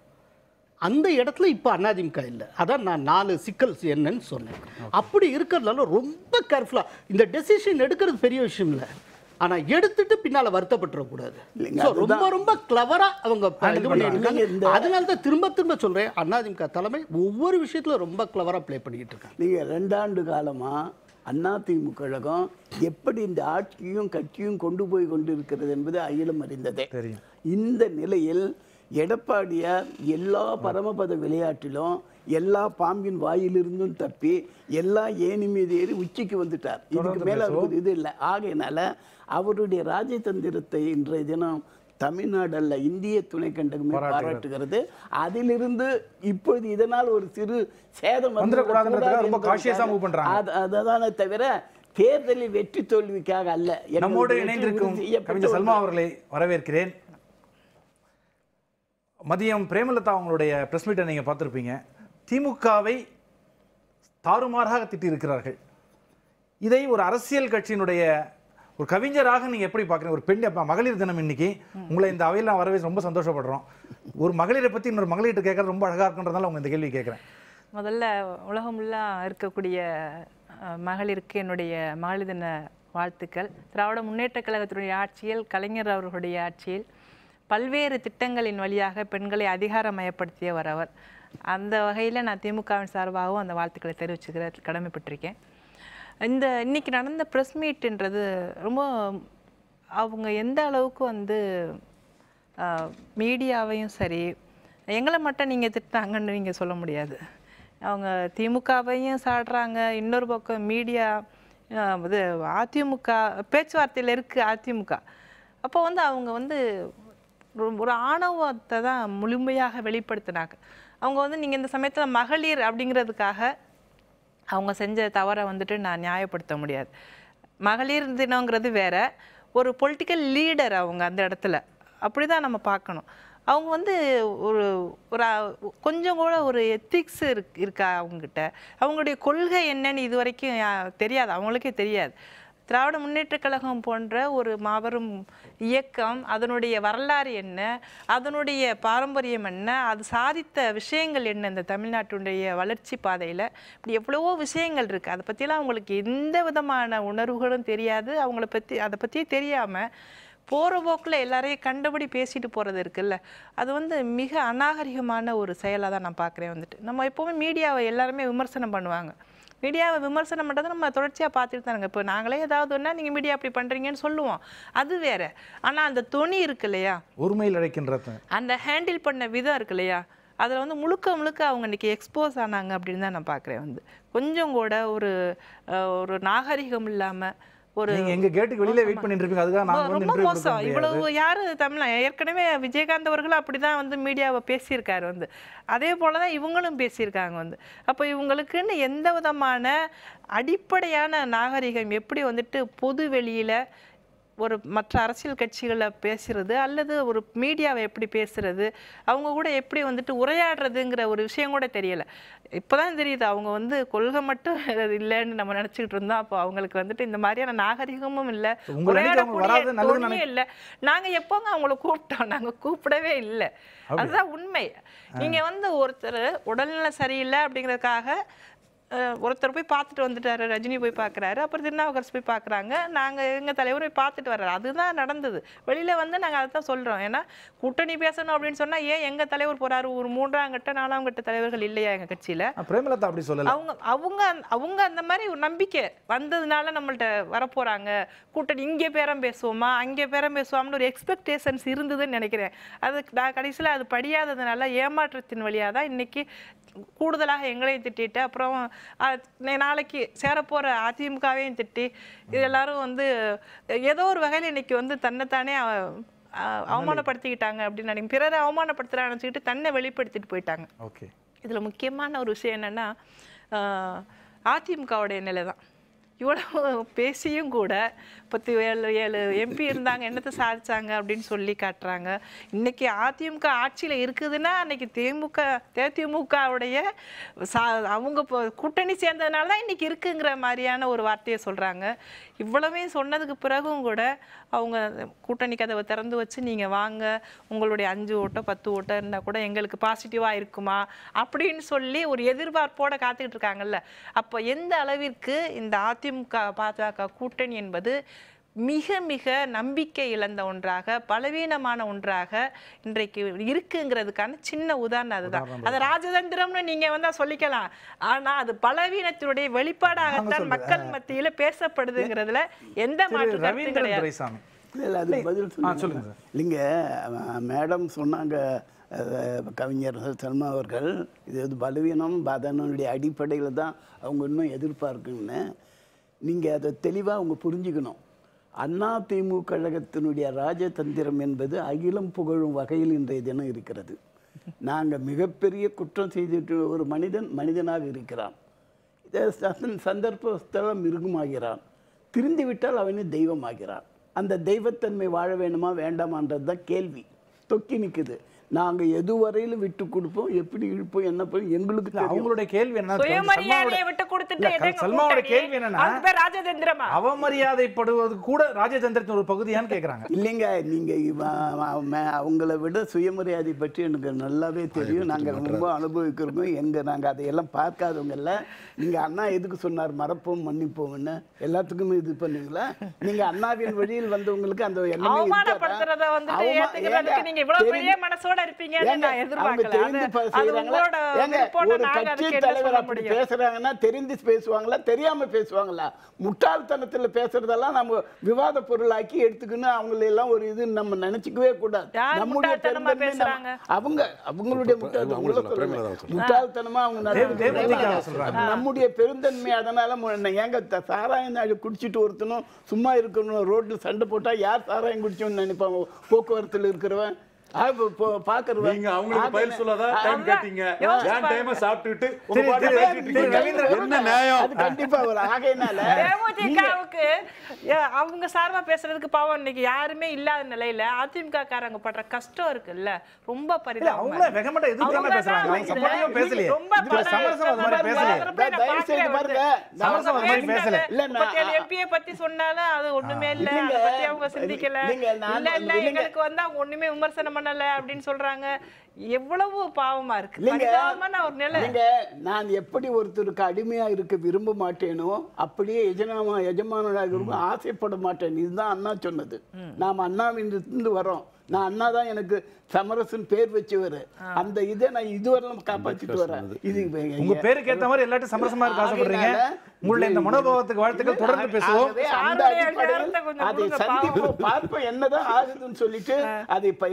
அந்த இடத்துல இப்போ அதிமுக இல்லை. அதான் நான் 4 சிக்கல்ஸ் என்னன்னு சொன்னேன். அப்படி இருக்கிறதுனால ரொம்ப கேர்ஃபுல்லாக இந்த டெசிஷன் எடுக்கிறது பெரிய விஷயம் இல்லை, ஆனால் எடுத்துட்டு பின்னால் வருத்தப்பட்டுறக்கூடாது. ரொம்ப ரொம்ப கிளவராக அவங்க இது பண்ணிட்டு. அதனால தான் திரும்ப திரும்ப சொல்கிறேன், அதிமுக தலைமை ஒவ்வொரு விஷயத்தில் ரொம்ப கிளவராக ப்ளே பண்ணிக்கிட்டு இருக்காங்க. நீங்கள் 2 ஆண்டு காலமாக அதிமுக கழகம் எப்படி இந்த ஆட்சியும் கட்சியும் கொண்டு போய் கொண்டு இருக்கிறது என்பது அகிலம் அறிந்ததே தெரியும். இந்த நிலையில் எடப்பாடியார் எல்லா பரமபத விளையாட்டிலும் எல்லா பாம்பின் வாயிலிருந்தும் தப்பி எல்லா ஏணி மீது ஏறி உச்சிக்கு வந்துட்டார். இதுக்கு மேலே அவருக்கு இது இல்லை. ஆகையினால அவருடைய ராஜதந்திரத்தை இன்றைய தினம் தமிழ்நாடு அல்ல இந்திய துணைக்கண்டகமே பாராட்டுகிறது. அதிலிருந்து இப்பொழுது இதனால் ஒரு சிறு சேதம் அதுதானே தவிர தேர்தலில் வெற்றி தோல்விக்காக அல்ல. நம்மோடு இணைந்திருக்கும் கவிஞர் சல்மா அவர்களை வரவேற்கிறேன். மதியம் பிரேமலதா அவங்களுடைய பிரஸ் மீட்டை நீங்கள் பார்த்துருப்பீங்க. திமுகவை தாறுமாறாக திட்டியிருக்கிறார்கள். இதை ஒரு அரசியல் கட்சியினுடைய ஒரு கவிஞராக நீங்கள் எப்படி பார்க்குறீங்க? ஒரு பெண் மகளிர் தினம் இன்னைக்கு, உங்களை இந்த அவையில் நான் வரவே ரொம்ப சந்தோஷப்படுறோம். ஒரு மகளிரை பற்றி இன்னொரு மகளிர்கிட்ட கேட்கறது ரொம்ப அழகாக இருக்குன்றதால உங்க இந்த கேள்வி கேட்குறேன். முதல்ல உலகமுல்லாம் இருக்கக்கூடிய மகளிருக்கு என்னுடைய மகளிர் தின வாழ்த்துக்கள். திராவிட முன்னேற்ற கழகத்தினுடைய ஆட்சியில், கலைஞர் அவர்களுடைய ஆட்சியில் பல்வேறு திட்டங்களின் வழியாக பெண்களை அதிகாரமயப்படுத்தியவர் அவர். அந்த வகையில் நான் திமுகவின் சார்பாகவும் அந்த வாழ்த்துக்களை தெரிவிச்சுக்கிற கடமைப்பட்டிருக்கேன். இன்னைக்கு நடந்த ப்ரெஸ் மீட்ன்றது ரொம்ப அவங்க எந்த அளவுக்கு வந்து மீடியாவையும் சரி, எங்களை மட்டும் நீங்கள் திட்டாங்கன்னு நீங்கள் சொல்ல முடியாது. அவங்க திமுகவையும் சாடுறாங்க, இன்னொரு பக்கம் மீடியா இது அதிமுக பேச்சுவார்த்தையில் இருக்குது அதிமுக. அப்போ வந்து அவங்க வந்து ஒரு ஆணவத்தை தான் முழுமையாக வெளிப்படுத்தினாங்க. அவங்க வந்து நீங்கள் இந்த சமயத்தில் மகளிர் அப்படிங்கிறதுக்காக அவங்க செஞ்ச தவறை வந்துட்டு நான் நியாயப்படுத்த முடியாது. மகளிர் தினங்கிறது வேற, ஒரு பொலிட்டிக்கல் லீடர் அவங்க அந்த இடத்துல, அப்படி தான் நம்ம பார்க்கணும். அவங்க வந்து ஒரு கொஞ்சம் கூட ஒரு எத்திக்ஸ் இருக்கா அவங்ககிட்ட? அவங்களுடைய கொள்கை என்னன்னு இது வரைக்கும் தெரியாது, அவங்களுக்கே தெரியாது. திராவிட முன்னேற்ற கழகம் போன்ற ஒரு மாபெரும் இயக்கம், அதனுடைய வரலாறு என்ன, அதனுடைய பாரம்பரியம் என்ன, அது சாதித்த விஷயங்கள் என்ன, இந்த தமிழ்நாட்டுடைய வளர்ச்சி பாதையில் இப்படி எவ்வளவோ விஷயங்கள் இருக்குது. அதை பற்றிலாம் அவங்களுக்கு எந்த விதமான உணர்வுகளும் தெரியாது. அதை பற்றியே தெரியாமல் போகிற போக்கில் எல்லாரையும் கண்டபடி பேசிட்டு போகிறது இருக்குல்ல, அது வந்து மிக அநாகரிகமான ஒரு செயலாக தான் நான் பார்க்குறேன். வந்துட்டு நம்ம எப்போவுமே மீடியாவை எல்லாருமே விமர்சனம் பண்ணுவாங்க. மீடியாவை விமர்சனம் பண்ணுறது நம்ம தொடர்ச்சியாக பார்த்துட்டு தானுங்க. இப்போ நாங்களே ஏதாவது ஒன்றா நீங்கள் மீடியா அப்படி பண்ணுறீங்கன்னு சொல்லுவோம், அது வேறு. ஆனால் அந்த துணி இருக்கு இல்லையா, ஒருமையில் அழைக்கின்றது, அந்த ஹேண்டில் பண்ண விதம் இருக்கு இல்லையா, அதில் வந்து முழுக்க முழுக்க அவங்க இன்றைக்கி எக்ஸ்போஸ் ஆனாங்க அப்படின்னு தான் நான் பார்க்குறேன். வந்து கொஞ்சம் கூட ஒரு நாகரிகம் இல்லாமல் ஒரு எங்க கேட்டுக்கு வெளியில வெயிட் பண்ணிட்டு இருப்பீங்க. அதுக்காக நான் வந்து ரொம்ப மோசம். இவ்வளவு யாரு தமிழ்ல ஏற்கனவே விஜயகாந்த் அவர்கள் அப்படிதான் வந்து மீடியாவை பேசியிருக்காரு. வந்து அதே போலதான் இவங்களும் பேசியிருக்காங்க. வந்து அப்போ இவங்களுக்குன்னு எந்த விதமான அடிப்படையான நாகரிகம் எப்படி வந்துட்டு பொது வெளியில ஒரு மற்ற அரசியல் கட்சிகளை பேசுறது அல்லது ஒரு மீடியாவை எப்படி பேசுறது, அவங்க கூட எப்படி வந்துட்டு உரையாடுறதுங்கிற ஒரு விஷயம் கூட தெரியல. இப்போதான் தெரியுது அவங்க வந்து கொள்கை மட்டும் இல்லைன்னு நம்ம நினச்சிக்கிட்டு இருந்தோம். அப்போ அவங்களுக்கு வந்துட்டு இந்த மாதிரியான நாகரிகமும் இல்லை, உரையாடக்கூடிய இல்லை. நாங்கள் எப்போங்க அவங்கள கூப்பிட்டோம்? நாங்கள் கூப்பிடவே இல்லை. அதுதான் உண்மை. நீங்கள் வந்து ஒருத்தர் உடல்நல சரியில்லை அப்படிங்கிறதுக்காக ஒருத்தர் போய் பார்த்துட்டு வந்துட்டாரு, ரஜினி போய் பார்க்குறாரு, அப்புறம் திருநாவுக்கரசு போய் பார்க்குறாங்க, நாங்கள் எங்கள் தலைவர் போய் பார்த்துட்டு வர்றாரு. அதுதான் நடந்தது. வெளியில் வந்து நாங்கள் அதை தான் சொல்கிறோம். ஏன்னா கூட்டணி பேசணும் அப்படின்னு சொன்னால் ஏன் எங்கள் தலைவர் போகிறாரு? ஒரு 3ஆம் கட்ட 4ஆம் கட்ட தலைவர்கள் இல்லையா எங்கள் கட்சியில்? பிரேமலதா அப்படி சொல்லல. அவங்க அந்த மாதிரி ஒரு நம்பிக்கை வந்ததுனால நம்மள்ட்ட வரப்போகிறாங்க, கூட்டணி இங்கே பேரம் பேசுவோமா அங்கே பேரம் பேசுவோம்னு ஒரு எக்ஸ்பெக்டேஷன்ஸ் இருந்ததுன்னு நினைக்கிறேன். அது நான் கடைசியில் அது படியாததுனால ஏமாற்றத்தின் வழியாக தான் இன்னைக்கு கூடுதலாக எங்களையும் திட்டிட்டு அப்புறம் நாளைக்கு சேரப்போகிற அதிமுகவையும் திட்டி இது எல்லாரும் வந்து ஏதோ ஒரு வகையில் இன்னைக்கு வந்து தன்னைத்தானே அவமானப்படுத்திக்கிட்டாங்க அப்படின்னு நினைக்கிறேன். பிறரை அவமானப்படுத்துகிறான்னு நினச்சிக்கிட்டு தன்னை வெளிப்படுத்திட்டு போயிட்டாங்க. ஓகே, இதில் முக்கியமான ஒரு விஷயம் என்னென்னா அதிமுகவுடைய நிலை தான். இவ்வளவு பேசியும் கூட 7 எம்பி இருந்தாங்க, என்னத்தை சாதிச்சாங்க அப்படின்னு சொல்லி காட்டுறாங்க. இன்னைக்கு அதிமுக ஆட்சியில் இருக்குதுன்னா அன்னைக்கு தேமுகவுடைய அவங்க கூட்டணி சேர்ந்ததுனால தான் இன்னைக்கு இருக்குங்கிற மாதிரியான ஒரு வார்த்தையை சொல்கிறாங்க. இவ்வளவையும் சொன்னதுக்கு பிறகும் கூட அவங்க கூட்டணி கதவை திறந்து வச்சு நீங்கள் வாங்க, உங்களுடைய 5 ஓட்டோ 10 ஓட்டோ இருந்தால் கூட எங்களுக்கு பாசிட்டிவாக இருக்குமா அப்படின்னு சொல்லி ஒரு எதிர்பார்ப்போடு காத்துக்கிட்டு இருக்காங்கல்ல. அப்போ எந்த அளவிற்கு இந்த அதிமுக பாஜக கூட்டணி என்பது மிக மிக நம்பிக்கை இழந்த ஒன்றாக, பலவீனமான ஒன்றாக இன்றைக்கு இருக்குங்கிறதுக்கான சின்ன உதாரணம் அதுதான். அது ராஜதந்திரம்னு நீங்க வந்து சொல்லிக்கலாம், ஆனா அது பலவீனத்தினுடைய வெளிப்பாடாகத்தான் மக்கள் மத்தியில பேசப்படுதுங்கிறதுல எந்த மாற்று கருத்தும் கிடையாது. இல்லை, அது பதில் சொல்லுங்க. இல்லைங்க, மேடம் சொன்னாங்க, கவிஞர் சல்மா அவர்கள், இது வந்து பலவீனம் அதனுடைய அடிப்படையில் தான் அவங்க இன்னும் எதிர்பார்க்குன்னு. நீங்கள் அதை தெளிவாக அவங்க புரிஞ்சுக்கணும். அதிமுக கழகத்தினுடைய ராஜதந்திரம் என்பது அகிலம் புகழும் வகையில் இன்றைய தினம் இருக்கிறது. நாங்கள் மிகப்பெரிய குற்றம் செய்துட்டு ஒரு மனிதனாக இருக்கிறான், சந்தர்ப்பத்தில் மிருகமாகிறான், திருந்திவிட்டால் அவனே தெய்வமாகிறான். அந்த தெய்வத்தன்மை வாழ வேணுமா வேண்டாமான்றது தான் கேள்வி தொக்கி நிற்குது. நாங்கள் எதுவரையிலும் விட்டு கொடுப்போம், எப்படி இழுப்போம், என்ன பண்ணி எங்களுக்கு அவங்களுடைய கேள்வி என்ன? அவமரியாதைப்படுவது கூட ராஜதந்திரத்தின் ஒரு பகுதியான்னு கேட்குறாங்க. இல்லைங்க, நீங்கள் அவங்கள விட சுயமரியாதை பற்றி எனக்கு நல்லாவே தெரியும். நாங்கள் ரொம்ப அனுபவிக்கிறோம். நாங்கள் அதையெல்லாம் பார்க்காதவங்கல்ல. நீங்கள் அண்ணா எதுக்கு சொன்னார் மறப்போம் மன்னிப்போம்னு? எல்லாத்துக்குமே இது பண்ணுவீங்களா? நீங்கள் அண்ணாவின் வழியில் வந்தவங்களுக்கு அந்த பேசுறாங்கன்னா தெரிந்து பேசுவாங்களா தெரியாம பேசுவாங்களா? முட்டாள்தனத்துல பேசுறதெல்லாம் நம்ம விவாத பொருளாக்கி எடுத்துக்கணும். அவங்கள எல்லாம் ஒரு இது நம்ம நினைச்சுக்கவே கூடாது. நம்முடைய அவங்களுடைய முட்டாள்தனமா அவங்க நம்முடைய பெருந்தன்மை. அதனால ஏங்க சாராயம் குடிச்சிட்டு ஒருத்தனும் சும்மா இருக்கணும் ரோட்ல சண்டை போட்டா யார் சாராயம் குடிச்சோன்னு நினைப்பாங்க? போக்குவரத்துல இருக்கிறவன் நீங்க அவங்களுக்கு பதில் சொல்லாத டைம் கேட்டீங்க. ஏன் டைம் சாப்பிட்டுட்டு என்ன நியாயம்? கண்டிப்பா ஒரு ஆகையினால தேமுதிகவுக்கு அவங்க சார்பா பேசுறதுக்கு பாவம் இன்னைக்கு யாருமே இல்லாத நிலையில அதிமுக காரங்க படுற கஷ்டம் இருக்குல்ல, ரொம்ப பரிதாபம். அவங்க வெகமட்ட எதுக்காக பேசுறாங்க? அவங்க சப்போர்ட்டிவா பேசலையே, சமரசம் அது மாதிரி பேசலையே, சமரசம் அது மாதிரி பேசல. இல்ல எம்பியை பத்தி சொன்னாலும் அது ஒண்ணுமே இல்ல, அதை பத்தி அவங்க சிந்திக்கல. இல்ல இல்ல எங்களுக்கு வந்து அவங்க ஒண்ணுமே விமர்சனம் பண்ணல அப்படின்னு சொல்றாங்க. எவ்வளவு பாவமா இருக்கு, பரிதாபமான ஒரு நிலை. நான் எப்படி ஒருத்தருக்கு அடிமையா இருக்க விரும்ப மாட்டேனோ அப்படியே எஜமானராக இருக்க ஆசைப்பட மாட்டேன். இதுதான் அண்ணா சொன்னது. நாம் அண்ணாவிலிருந்து வரோம். நான் அண்ணா தான் எனக்கு சமரசன் பேர் வச்சவர். அந்த இதை நான் இதுவரையிலும் காப்பாற்றிட்டு வரேன். இது உங்க பேருக்கு ஏற்ற மாதிரி எல்லாரும் சமரசமா இருக்க ஆசைப்படுறீங்க. உங்களுடைய இந்த மனோபாவத்துக்கு வாழ்த்துக்கள். தொடர்ந்து பேசுவோம். அந்த அடிப்படையில் அதை சந்திப்போம், பார்ப்போம் என்னதான் ஆகுதுன்னு சொல்லிட்டு அது இப்ப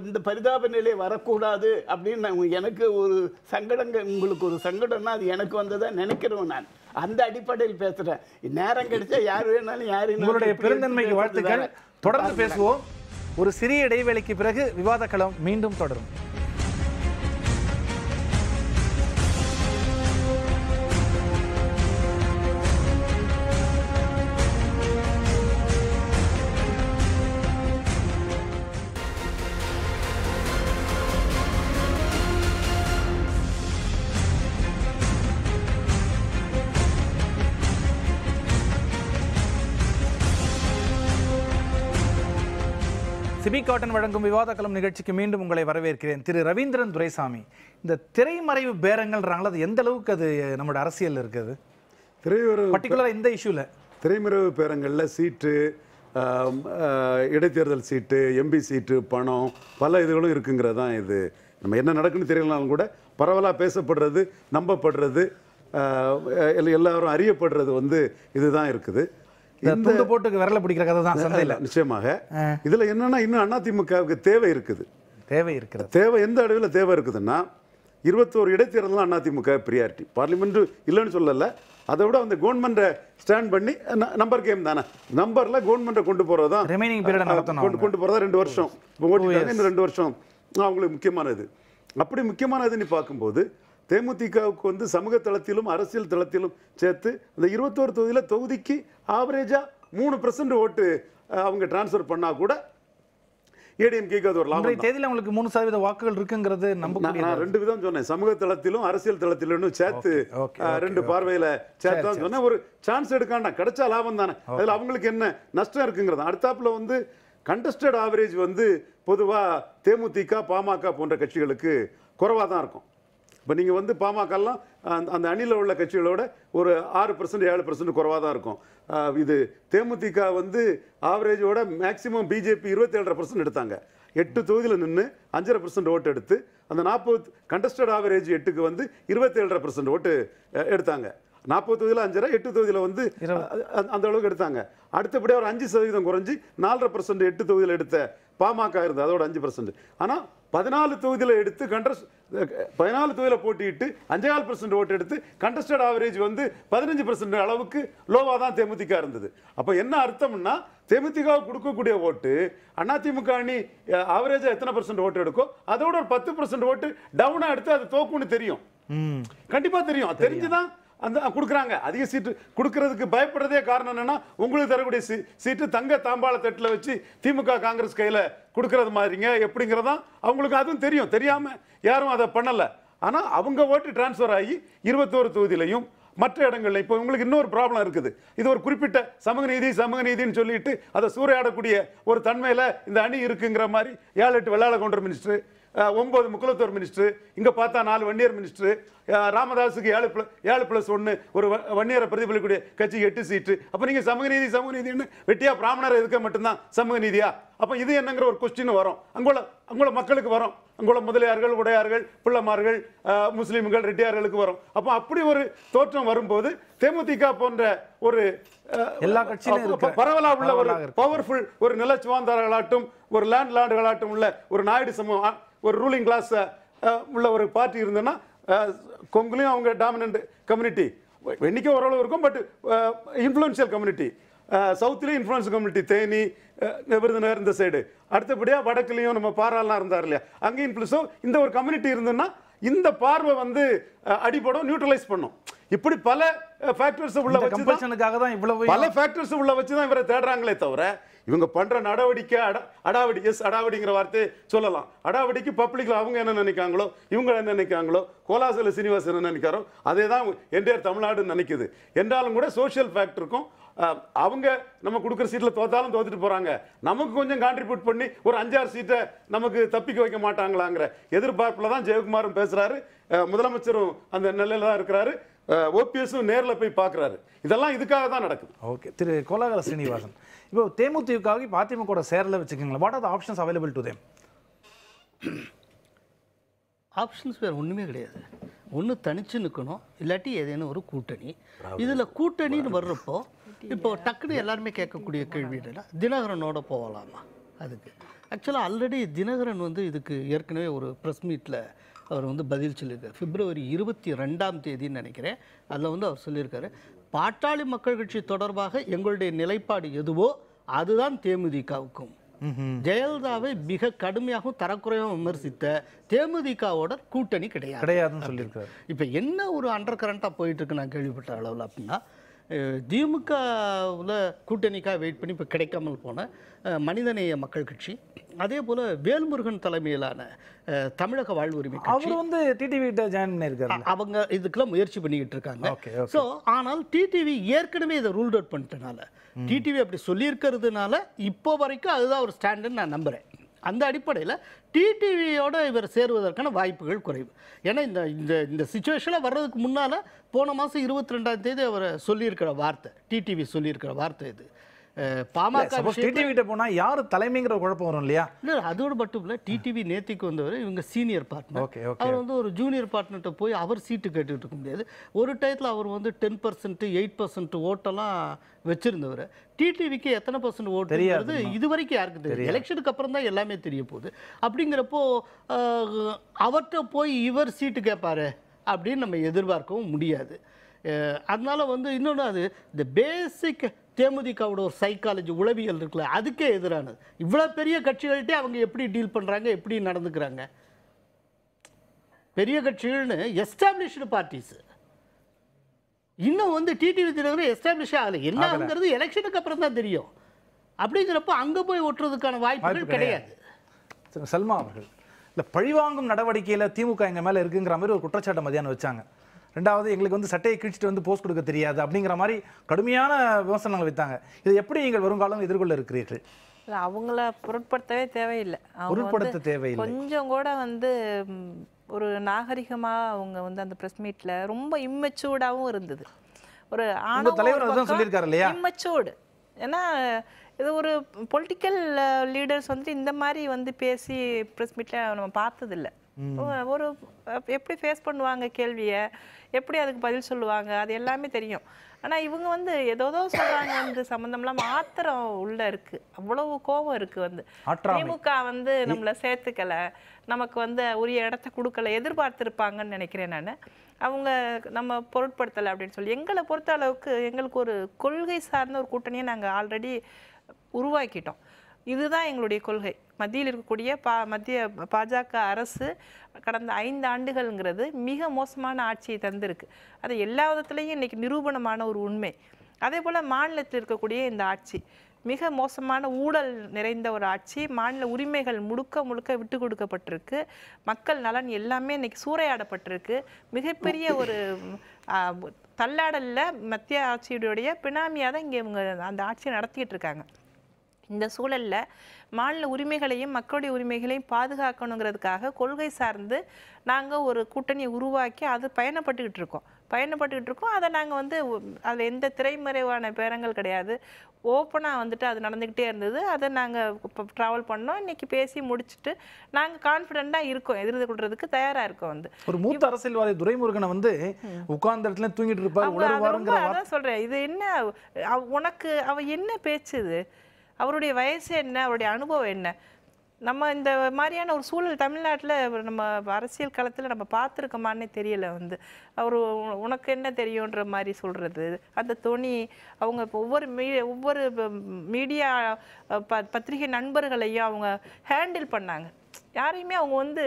இந்த பரிதாப நிலை வரக்கூடாது அப்படின்னு எனக்கு ஒரு சங்கடங்க. உங்களுக்கு ஒரு சங்கடம்னா அது எனக்கு வந்ததா நினைக்கிறேன். நான் அந்த அடிப்படையில் பேசுறேன். நேரம் கிடைச்சா யார் வேணாலும் யாரு. உங்களுடைய பெருந்தன்மைக்கு வாழ்த்துக்கள். தொடர்ந்து பேசுவோம். ஒரு சிறிய இடைவேளைக்கு பிறகு விவாத களம் மீண்டும் தொடரும். லிபி காட்டன் வழங்கும் விவாதக்களம் நிகழ்ச்சிக்கு மீண்டும் உங்களை வரவேற்கிறேன். திரு ரவீந்திரன் துரைசாமி, இந்த திரைமறைவு பேரங்கள்ன்றாங்களா, அது எந்த அளவுக்கு அது நம்மளோட அரசியல் இருக்குது? பர்டிகுலராக இந்த இஷ்யூவில் திரைமறைவு பேரங்களில் சீட்டு, இடைத்தேர்தல் சீட்டு, எம்பி சீட்டு, பணம், பல இதுகளும் இருக்குங்கிறது தான். இது நம்ம என்ன நடக்குன்னு தெரியலனாலும் கூட பரவலாக பேசப்படுறது, நம்பப்படுறது, எல்லாரும் அறியப்படுறது இதுதான் இருக்குது. இந்த போட்டுக்கு விரல பிடிக்கிற கதை தான் சந்தையில். நிச்சயமாக இதில் என்னன்னா, இன்னும் அதிமுகவுக்கு தேவை இருக்குது. தேவை எந்த அளவில் தேவை இருக்குதுன்னா, 21 இடைத்தேர்தலாம் அதிமுக பிரியாரிட்டி. பார்லிமெண்ட் இல்லைன்னு சொல்லலை, அதை விட அந்த கவர்மெண்ட்டை ஸ்டாண்ட் பண்ணி நம்பர் கேம் தானே, நம்பரில் கவர்மெண்ட்டை கொண்டு போகிறது தான் ரிமைனிங் பீரியட் கொண்டு போகிறதா 2 வருஷம் இப்போ ஓட்டிட்டாங்க. இந்த 2 வருஷம் அவங்களுக்கு முக்கியமானது. அப்படி முக்கியமானதுன்னு பார்க்கும்போது தேமுதிகவுக்கு சமூக தளத்திலும் அரசியல் தளத்திலும் சேர்த்து இந்த 21 தொகுதியில் தொகுதிக்கு ஆவரேஜாக 3% ஓட்டு அவங்க டிரான்ஸ்ஃபர் பண்ணால் கூட ஏடிஎம்கேக்கு அது ஒரு லாபம். தேதியில் உங்களுக்கு 3% வாக்குகள் இருக்குங்கிறது நம்ப. நான் 2 விதம் சொன்னேன், சமூக தளத்திலும் அரசியல் தளத்திலும் சேர்த்து 2 பார்வையில் சேர்த்து தான் சொன்னேன். ஒரு சான்ஸ் எடுக்காண்டா, கிடைச்சா லாபம் தானே, அதில் அவங்களுக்கு என்ன நஷ்டம் இருக்குங்கிறது. அடுத்தாப்புல கண்டஸ்டட் ஆவரேஜ் பொதுவாக தேமுதிக, பாமக போன்ற கட்சிகளுக்கு குறைவாக தான் இருக்கும். இப்போ நீங்கள் பாமகலாம் அந்த அணியில் உள்ள கட்சிகளோட ஒரு 6%, 7% குறைவாக தான் இருக்கும். இது தேமுதிக ஆவரேஜோட மேக்சிமம் பிஜேபி 27.5% எடுத்தாங்க. 8 தொகுதியில் நின்று 5.5% ஓட்டு எடுத்து அந்த 40 கண்டஸ்டட் ஆவரேஜ் 8க்கு 27.5% ஓட்டு எடுத்தாங்க. 40 தொகுதியில் 5, 8 தொகுதியில் அந்த அளவுக்கு எடுத்தாங்க. அடுத்தபடியாக ஒரு 5% குறைஞ்சி 4.5% 8 தொகுதியில் எடுத்த பாமக இருந்தது, அதோட 5%. ஆனால் 14 தொகுதியில் எடுத்து 14 தொகுதியில் போட்டிட்டு 5.5% ஓட்டு எடுத்து கண்டஸ்டட் ஆவரேஜ் 15% அளவுக்கு லோவாக தான் தேமுதிக இருந்தது. அப்போ என்ன அர்த்தம்னா, தேமுதிக கொடுக்கக்கூடிய ஓட்டு அதிமுக அணி ஆவரேஜாக எத்தனை % ஓட்டு எடுக்கோ அதோட ஒரு 10% ஓட்டு டவுனாக எடுத்து அது தோக்குன்னு தெரியும். கண்டிப்பாக தெரியும். தெரிஞ்சுதான் அந்த கொடுக்குறாங்க. அதிக சீட்டு கொடுக்கறதுக்கு பயப்படுறதே காரணம் என்னன்னா, உங்களுக்கு தரக்கூடிய சீட்டு தங்க தாம்பாள தட்டில் வச்சு திமுக காங்கிரஸ் கையில் கொடுக்கறது மாதிரிங்க எப்படிங்கிறதா அவங்களுக்கு அதுவும் தெரியும். தெரியாமல் யாரும் அதை பண்ணலை. ஆனால் அவங்க ஓட்டு டிரான்ஸ்ஃபர் ஆகி 21 தொகுதியிலையும் மற்ற இடங்கள்ல இப்போ உங்களுக்கு இன்னொரு ப்ராப்ளம் இருக்குது. இது ஒரு குறிப்பிட்ட சமூக நீதின்னு சொல்லிட்டு அதை சூறையாடக்கூடிய ஒரு தன்மையில் இந்த அணி இருக்குங்கிற மாதிரி 7-8 வெள்ளாள கவுண்டர் மினிஸ்டர், 9 முக்குலத்தோர் மினிஸ்டர், இங்கே பார்த்தா 4 வன்னியர் மினிஸ்டர், ராமதாஸுக்கு 7+1 ஒரு வன்னியரை பிரதிபலிக்கூடிய கட்சிக்கு 8 சீட்டு. அப்போ நீங்கள் சமூக நீதினு வெட்டியா பிராமணர் எதுக்க மட்டும்தான் சமூக நீதியா? அப்போ இது என்னங்கிற ஒரு கொஸ்டின் வரும். அங்குள்ள மக்களுக்கு வரும். அங்குள்ள முதலியார்கள், உடையார்கள், பிள்ளைமார்கள், முஸ்லீம்கள், ரெட்டியார்களுக்கு வரும். அப்போ அப்படி ஒரு தோற்றம் வரும்போது தேமுதிக போன்ற ஒரு எல்லா கட்சியிலும் பரவலாக உள்ள ஒரு பவர்ஃபுல் ஒரு நிலச்சுவாந்தாரர்களாட்டும் ஒரு லேண்ட் லார்டுகளாட்டும் உள்ள ஒரு நாயுடு சமூகம், ஒரு ரூலிங் கிளாஸ் உள்ள ஒரு பார்ட்டி இருந்ததுன்னா, கொங்குலையும் அவங்க டாமினன்ட் கம்யூனிட்டி என்னைக்கே ஓரளவு இருக்கும், பட் இன்ஃப்ளூயன்ஷியல் கம்யூனிட்டி. சவுத்துலேயும் இன்ஃப்ளூயன்ஸ் கம்யூனிட்டி, தேனி, விருதுநகர் இந்த சைடு. அடுத்தபடியாக வடக்குலையும் நம்ம பாராலாம் இருந்தார் இல்லையா, அங்கே இன்ஃப்ளூயன்ஸோ இந்த ஒரு கம்யூனிட்டி இருந்ததுன்னா இந்த பார்வை அடிபடும், நியூட்ரலைஸ் பண்ணும். இப்படி பல ஃபேக்டர்ஸ் உள்ள வச்சு இவ்வளவு பல ஃபேக்டர்ஸ் உள்ள வச்சு தான் இவரை தேடுறாங்களே தவிர, இவங்க பண்ற நடவடிக்கை அடாவடி. அடாவடிங்கிற வார்த்தையை சொல்லலாம். அடாவடிக்கு பப்ளிக்ல அவங்க என்ன நினைக்காங்களோ, இவங்க என்ன நினைக்காங்களோ, கோலாசல சீனிவாஸ் என்ன நினைக்காரோ அதே தான் என்டையர் தமிழ்நாடு நினைக்குது. என்றாலும் கூட சோஷியல் ஃபேக்டருக்கும் அவங்க நம்ம கொடுக்குற சீட்டில் தோத்தாலும் தோத்துட்டு போறாங்க, நமக்கு கொஞ்சம் கான்ட்ரிபியூட் பண்ணி ஒரு 5-6 சீட்டை நமக்கு தப்பிக்க வைக்க மாட்டாங்களாங்கிற எதிர்பார்ப்புல தான் ஜெயக்குமாரும் பேசுறாரு. முதலமைச்சரும் அந்த நிலையில தான் இருக்கிறாரு. ஓபிஎஸும் நேரில் போய் பார்க்குறாரு. இதெல்லாம் இதுக்காக தான் நடக்குது. ஓகே, திரு கோலாகல ஸ்ரீனிவாசன், இப்போ தேமுதிகவுக்கு இப்போ அதிமுக சேரல வச்சுக்கோங்களேன், what are the options available to them? Options வேறு ஒன்றுமே கிடையாது. ஒன்று தனிச்சு நிற்கணும், இல்லாட்டி ஏதேனும் ஒரு கூட்டணி. இதில் கூட்டணின்னு வர்றப்போ இப்போ டக்குன்னு எல்லாருமே கேட்கக்கூடிய கேள்வி என்னன்னா, தினகரனோட போகலாமா? அதுக்கு ஆக்சுவலாக ஆல்ரெடி தினகரன் இதுக்கு ஏற்கனவே ஒரு ப்ரெஸ் மீட்டில் அவர் பதில் சொல்லியிருக்காரு. பிப்ரவரி 22ஆம் தேதின்னு நினைக்கிறேன். அதில் அவர் சொல்லியிருக்காரு, பாட்டாளி மக்கள் கட்சி தொடர்பாக எங்களுடைய நிலைப்பாடு எதுவோ அதுதான் தேமுதிகவுக்கும். ஜெயலலிதாவை மிக கடுமையாகவும் தரக்குறையாகவும் விமர்சித்த தேமுதிகவோட கூட்டணி கிடையாதுன்னு சொல்லியிருக்காரு. இப்போ என்ன ஒரு அண்டர் கரண்ட்டாக போயிட்டு இருக்கு நான் கேள்விப்பட்ட அளவில் அப்படின்னா, திமுகவில் கூட்டணிக்காக வெயிட் பண்ணி இப்போ கிடைக்காமல் போன மனிதநேய மக்கள் கட்சி, அதே போல் வேல்முருகன் தலைமையிலான தமிழக வாழ்வுரிமை கட்சி டிடிவி ஜாயின் பண்ணியிருக்காரு. அவங்க இதுக்கெல்லாம் முயற்சி பண்ணிக்கிட்டு இருக்காங்க. ஸோ ஆனால் டிடிவி ஏற்கனவே இதை ரூல்ட் அவுட் பண்ணிட்டனால, டிடிவி அப்படி சொல்லியிருக்கிறதுனால இப்போ வரைக்கும் அதுதான் ஒரு ஸ்டாண்டுன்னு நான் நம்புகிறேன். அந்த அடிப்படையில் டிடிவியோட இவர் சேருவதற்கான வாய்ப்புகள் குறைவு. ஏன்னா இந்த இந்த இந்த சுச்சுவேஷனில் வர்றதுக்கு முன்னால் போன மாதம் 22ஆம் தேதி அவர் சொல்லியிருக்கிற வார்த்தை, டிடிவி சொல்லியிருக்கிற வார்த்தை இது. பாமக டிடிவி கிட்ட போனா யாரு தலைமைங்கிற குழப்பம் வரும் இல்லையா? இல்லை, அதோடு மட்டும் இல்லை, டிடிவி நேத்திக்கு வந்தவர் இவங்க சீனியர் பார்ட்னர். அவர் வந்து ஒரு ஜூனியர் பார்ட்னர்கிட்ட போய் அவர் சீட்டு கேட்டுக்கிட்டு இருக்க முடியாது. ஒரு டயத்தில் அவர் வந்து 10%, 8% ஓட்டெல்லாம் வச்சிருந்தவர். டிடிவிக்கு எத்தனை % ஓட்டு தெரியாது இது வரைக்கும் யாருக்கு தெரியும். எலெக்ஷனுக்கு அப்புறம் தான் எல்லாமே தெரிய போகுது. அப்படிங்கிறப்போ அவர்கிட்ட போய் இவர் சீட்டு கேட்பாரு அப்படின்னு நம்ம எதிர்பார்க்கவும் முடியாது. அதனால வந்து இன்னொன்று, அது இந்த பேசிக் தேமுதிகவோட ஒரு சைக்காலஜி உளவியல் இருக்குல்ல, அதுக்கே எதிரானது. இவ்வளோ பெரிய கட்சிகள்கிட்டே அவங்க எப்படி டீல் பண்ணுறாங்க, எப்படி நடந்துக்கிறாங்க. பெரிய கட்சிகள்னு எஸ்டாப்ளிஷ்டு பார்ட்டிஸ் இன்னும் வந்து டிடிவி தினகரன் எஸ்டாப்ளிஷ் ஆகலை. என்னங்கிறது எலெக்ஷனுக்கு அப்புறம் தான் தெரியும். அப்படிங்கிறப்ப அங்கே போய் ஒட்டுறதுக்கான வாய்ப்புகள் கிடையாது. சல்மா அவர்கள் இல்லை, பழிவாங்கும் நடவடிக்கையில் திமுக எங்கள் மேலே இருக்குங்கிற மாதிரி ஒரு குற்றச்சாட்டை மதியானம் வச்சாங்க. ரெண்டாவது, எங்களுக்கு வந்து சட்டையை கிழிச்சிட்டு வந்து போஸ்ட் கொடுக்க தெரியாது அப்படிங்கிற மாதிரி கடுமையான விமர்சனங்கள் வைத்தாங்க. இதை எப்படி நீங்கள் வருங்காலம் எதிர்கொள்ள இருக்கிறீர்கள்? அவங்கள பொருட்படுத்தவே தேவையில்லை. பொருட்படுத்த தேவையில்லை. கொஞ்சம் கூட வந்து ஒரு நாகரிகமாக அவங்க வந்து அந்த ப்ரெஸ் மீட்டில் ரொம்ப இம்மெச்சூர்டாகவும் இருந்தது. ஒரு தலைவர் அதுதான் சொல்லியிருக்காரு இல்லையா, இம்மெச்சூர்டு. ஏன்னா இது ஒரு பொலிட்டிக்கல் லீடர்ஸ் வந்துட்டு இந்த மாதிரி வந்து பேசி ப்ரெஸ் மீட்டில் நம்ம பார்த்ததில்லை. ஒரு எப்படி ஃபேஸ் பண்ணுவாங்க கேள்வியை, எப்படி அதுக்கு பதில் சொல்லுவாங்க, அது எல்லாமே தெரியும். ஆனால் இவங்க வந்து ஏதோ சொல்கிறாங்க, வந்து சம்மந்தம்லாம் ஆத்திரம் உள்ள இருக்குது, அவ்வளவு கோபம் இருக்குது. வந்து திமுக வந்து நம்மளை சேர்த்துக்கலை, நமக்கு வந்து உரிய இடத்த கொடுக்கல, எதிர்பார்த்துருப்பாங்கன்னு நினைக்கிறேன் நான். அவங்க நம்ம பொருட்படுத்தலை அப்படின்னு சொல்லி. எங்களை பொறுத்த அளவுக்கு எங்களுக்கு ஒரு கொள்கை சார்ந்த ஒரு கூட்டணியை நாங்கள் ஆல்ரெடி உருவாக்கிட்டோம். இதுதான் எங்களுடைய கொள்கை. மத்தியில் இருக்கக்கூடிய மத்திய பாஜக அரசு கடந்த 5 ஆண்டுகள்ங்கிறது மிக மோசமான ஆட்சியை தந்திருக்கு. அது எல்லா விதத்துலேயும் இன்றைக்கி நிரூபணமான ஒரு உண்மை. அதே போல் மாநிலத்தில் இருக்கக்கூடிய இந்த ஆட்சி மிக மோசமான ஊழல் நிறைந்த ஒரு ஆட்சி. மாநில உரிமைகள் முழுக்க முழுக்க விட்டு கொடுக்கப்பட்டிருக்கு. மக்கள் நலன் எல்லாமே இன்றைக்கி சூறையாடப்பட்டிருக்கு. மிகப்பெரிய ஒரு தள்ளாடலில் மத்திய ஆட்சியுடைய பினாமியாக தான் இங்கே இவங்க அந்த ஆட்சியை நடத்திக்கிட்டு இருக்காங்க. இந்த சூழலில் மாநில உரிமைகளையும் மக்களுடைய உரிமைகளையும் பாதுகாக்கணுங்கிறதுக்காக கொள்கை சார்ந்து நாங்கள் ஒரு கூட்டணியை உருவாக்கி அது பயணப்பட்டுக்கிட்டு இருக்கோம். அதை நாங்கள் வந்து அதில் எந்த திரைமறைவான பேரங்கள் கிடையாது. ஓப்பனாக வந்துட்டு அது நடந்துக்கிட்டே இருந்தது. அதை நாங்கள் இப்போ ட்ராவல் பண்ணோம். இன்றைக்கி பேசி முடிச்சுட்டு நாங்கள் கான்ஃபிடென்ட்டாக இருக்கோம், எதிர்கொள்றதுக்கு தயாராக இருக்கோம். வந்து ஒரு மூத்த அரசியல்வாதி துரைமுருகனை வந்து உட்கார்ந்த இடத்துல தூங்கிட்டு இருப்பார். அதான் சொல்கிறேன், இது என்ன உனக்கு அவ என்ன பேச்சுது, அவருடைய வயசு என்ன, அவருடைய அனுபவம் என்ன? நம்ம இந்த மாதிரியான ஒரு சூழல் தமிழ்நாட்டில் நம்ம அரசியல் களத்தில் நம்ம பார்த்துருக்கோமான்னே தெரியலை. வந்து அவர் உனக்கு என்ன தெரியுன்ற மாதிரி சொல்கிறது, அந்த தொனி, அவங்க ஒவ்வொரு மீடியா பத்திரிகை நண்பர்களையும் அவங்க ஹேண்டில் பண்ணாங்க. யாரையுமே அவங்க வந்து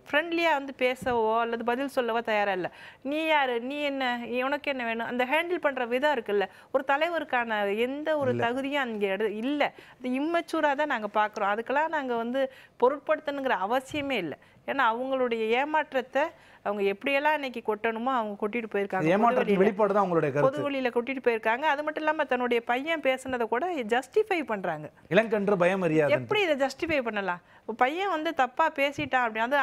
ஃப்ரெண்ட்லியாக வந்து பேசவோ அல்லது பதில் சொல்லவோ தயாராக இல்லை. நீ யார், நீ என்ன, உனக்கு என்ன வேணும், அந்த ஹேண்டில் பண்ணுற விதம் இருக்குல்ல, ஒரு தலைவருக்கான எந்த ஒரு தகுதியும் அங்கே இல்லை. அது இம்மெச்சூராக தான் நாங்கள் பார்க்குறோம். அதுக்கெல்லாம் நாங்கள் வந்து பொருட்படுத்தணுங்கிற அவசியமே இல்லை. ஏன்னா அவங்களுடைய ஏமாற்றத்தை அவங்க எப்படியெல்லாம் இன்னைக்கு கொட்டணுமோ அவங்க கொட்டிட்டு போயிருக்காங்க. பொது வழியில் கொட்டிட்டு போயிருக்காங்க. அது மட்டும் இல்லாமல் தன்னுடைய பையன் பேசுனதை கூட ஜஸ்டிஃபை பண்ணுறாங்க. இளங்கன்று பயம் அறியாது. எப்படி இதை ஜஸ்டிஃபை பண்ணலாம்? பையன் வந்து தப்பாக பேசிட்டான் அப்படி, அது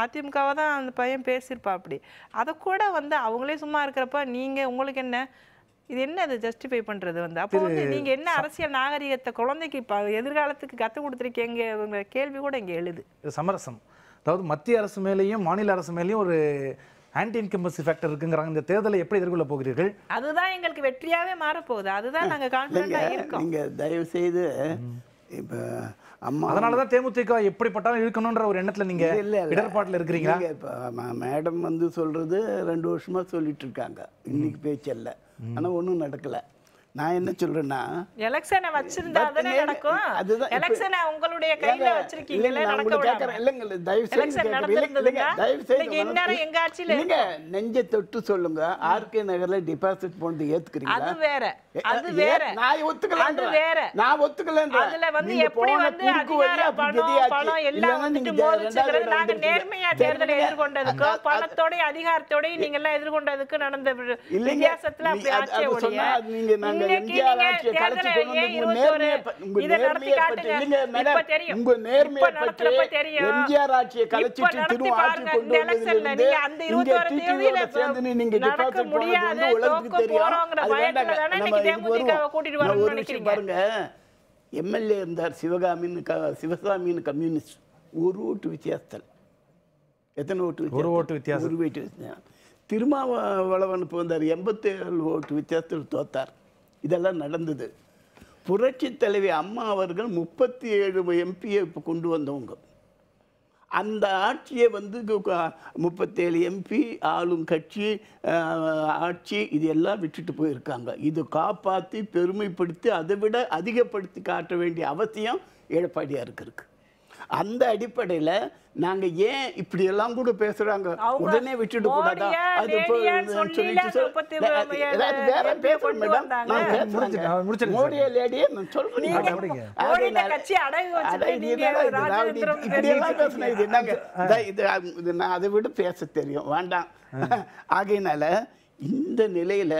அதிமுகவை தான் அந்த பையன் பேசியிருப்பா அப்படி, அதை கூட வந்து அவங்களே சும்மா இருக்கிறப்ப நீங்கள் உங்களுக்கு என்ன, இது என்ன அது ஜஸ்டிஃபை பண்ணுறது? வந்து அப்போ வந்து நீங்கள் என்ன அரசியல் நாகரிகத்தை குழந்தைக்கு இப்போ எதிர்காலத்துக்கு கற்றுக் கொடுத்துருக்கீங்க கேள்வி கூட இங்கே எழுது. சமரசம், அதாவது மத்திய அரசு மேலேயும் மாநில அரசு மேலேயும் ஒரு ஆன்டி இன்கம்பன்சி ஃபேக்டர் இருக்குங்கிறாங்க. இந்த தேர்தலை எப்படி எதிர்கொள்ள போகிறீர்கள்? அதுதான் எங்களுக்கு வெற்றியாவே மாறப்போகுது. அதுதான் நாங்கள் கான்ஃபிடென்ட்டா இருக்கோம். நீங்கள் தயவு செய்து இப்போ அம்மா, அதனால தான் தேமுதிக எப்படிப்பட்டாலும் இருக்கணுன்ற ஒரு எண்ணத்தில் நீங்கள் இடர்பாட்டில் இருக்கிறீங்க. இப்போ மேடம் வந்து சொல்கிறது 2 வருஷமாக சொல்லிட்டு இருக்காங்க, இன்னைக்கு பேச்சல்ல, ஆனால் ஒன்றும் நடக்கலை. நான் என்ன சொல்றேன்னா, எலெக்ஷனை வச்சிருந்தா தானே நடக்கும். எலெக்ஷனை உங்களுடைய கையில வச்சிருக்கீங்களே, நடக்க விடாம. இல்லங்க, தயவு செய்து இந்நேரம் எங்க ஆட்சியில நீங்க நெஞ்ச தொட்டு சொல்லுங்க, ஆர்கே நகர்ல டிபாசிட் போனது ஏத்துக்கிறீங்களா? அது வேற, அது வேற. நான் ஒத்துக்கல, அது வேற. நான் ஒத்துக்கல. அதுல வந்து எப்படி வந்து அதிகார பணம் எல்லாம் வந்துட்டு மோதிச்சுக்கிறது, நாங்க நேர்மையா தேர்தலை எதிர்கொண்டதுக்கு பணத்தோட அதிகாரத்தோட நீங்க எல்லாம் எதிர்கொண்டதுக்கு நடந்த வித்தியாசத்துல அப்படி ஆட்சியை ஒழிய நாங்க இன்னைக்கு எம்ஜிஆர் நீங்க ஆட்சியை கலைச்சு தேர்தலை கொண்டு ஏன் வந்து 21 உங்க இதை நடத்தி நேர்மையை பற்றி காட்டுங்க. இல்லைங்க இப்ப மேடம், தெரியும். உங்க நேர்மையை இப்ப நடத்துறப்ப பற்றி தெரியும். எம்ஜிஆர் ஆட்சியை இப்ப கலைச்சிட்டு நடத்தி திரும்ப ஆட்சி பாருங்க. கொண்டு இந்த எலெக்ஷன்ல வந்ததிலிருந்து நீங்க அந்த இங்க 21 டிடிவியோட தேதியில சேர்ந்து நீங்க நடக்க டிபாசிட் போனது முடியாது, வந்து உலகத்துக்கு தோக்க தெரியும். போறோங்கிற அது பயத்துல வேண்டாங்க, தானே நம்ம இன்னைக்கு இதுக்கு தேமுதிக வருவோம். கூட்டிட்டு நான் வரணும்னு ஒரு விஷயம் நினைக்கிறீங்க. பாருங்க, எம்எல்ஏ இருந்தார் சிவசாமின்னு கம்யூனிஸ்ட், ஒரு ஓட்டு வித்தியாசத்தில். எத்தனை ஓட்டு வித்தியாசம்? ஒரு ஓட்டு வித்தியாசம். ஒரு ஓட்டு வித்தியாசம். திருமாவளவன் இப்போ வந்தார், 87 ஓட்டு வித்தியாசத்தில் தோத்தார். இதெல்லாம் நடந்தது. புரட்சி தலைவி அம்மா அவர்கள் 37 எம்பியை இப்போ கொண்டு வந்தவங்க. அந்த ஆட்சியை வந்து 37 எம்பி ஆளும் கட்சி ஆட்சி இது எல்லாம் விட்டுட்டு போயிருக்காங்க. இது காப்பாற்றி பெருமைப்படுத்தி அதை விட அதிகப்படுத்தி காட்ட வேண்டிய அவசியம் எடப்பாடியாருக்கு இருக்கு. அந்த அடிப்படையில் நாங்க ஏன் இப்படி எல்லாம் கூட பேசுறாங்க, உடனே விட்டுட்டு கூடாதா? அது மோடியா லேடியே நான் சொல்றேன். நான் அதை விட பேச தெரியும் வேண்டாம். ஆகையினால இந்த நிலையில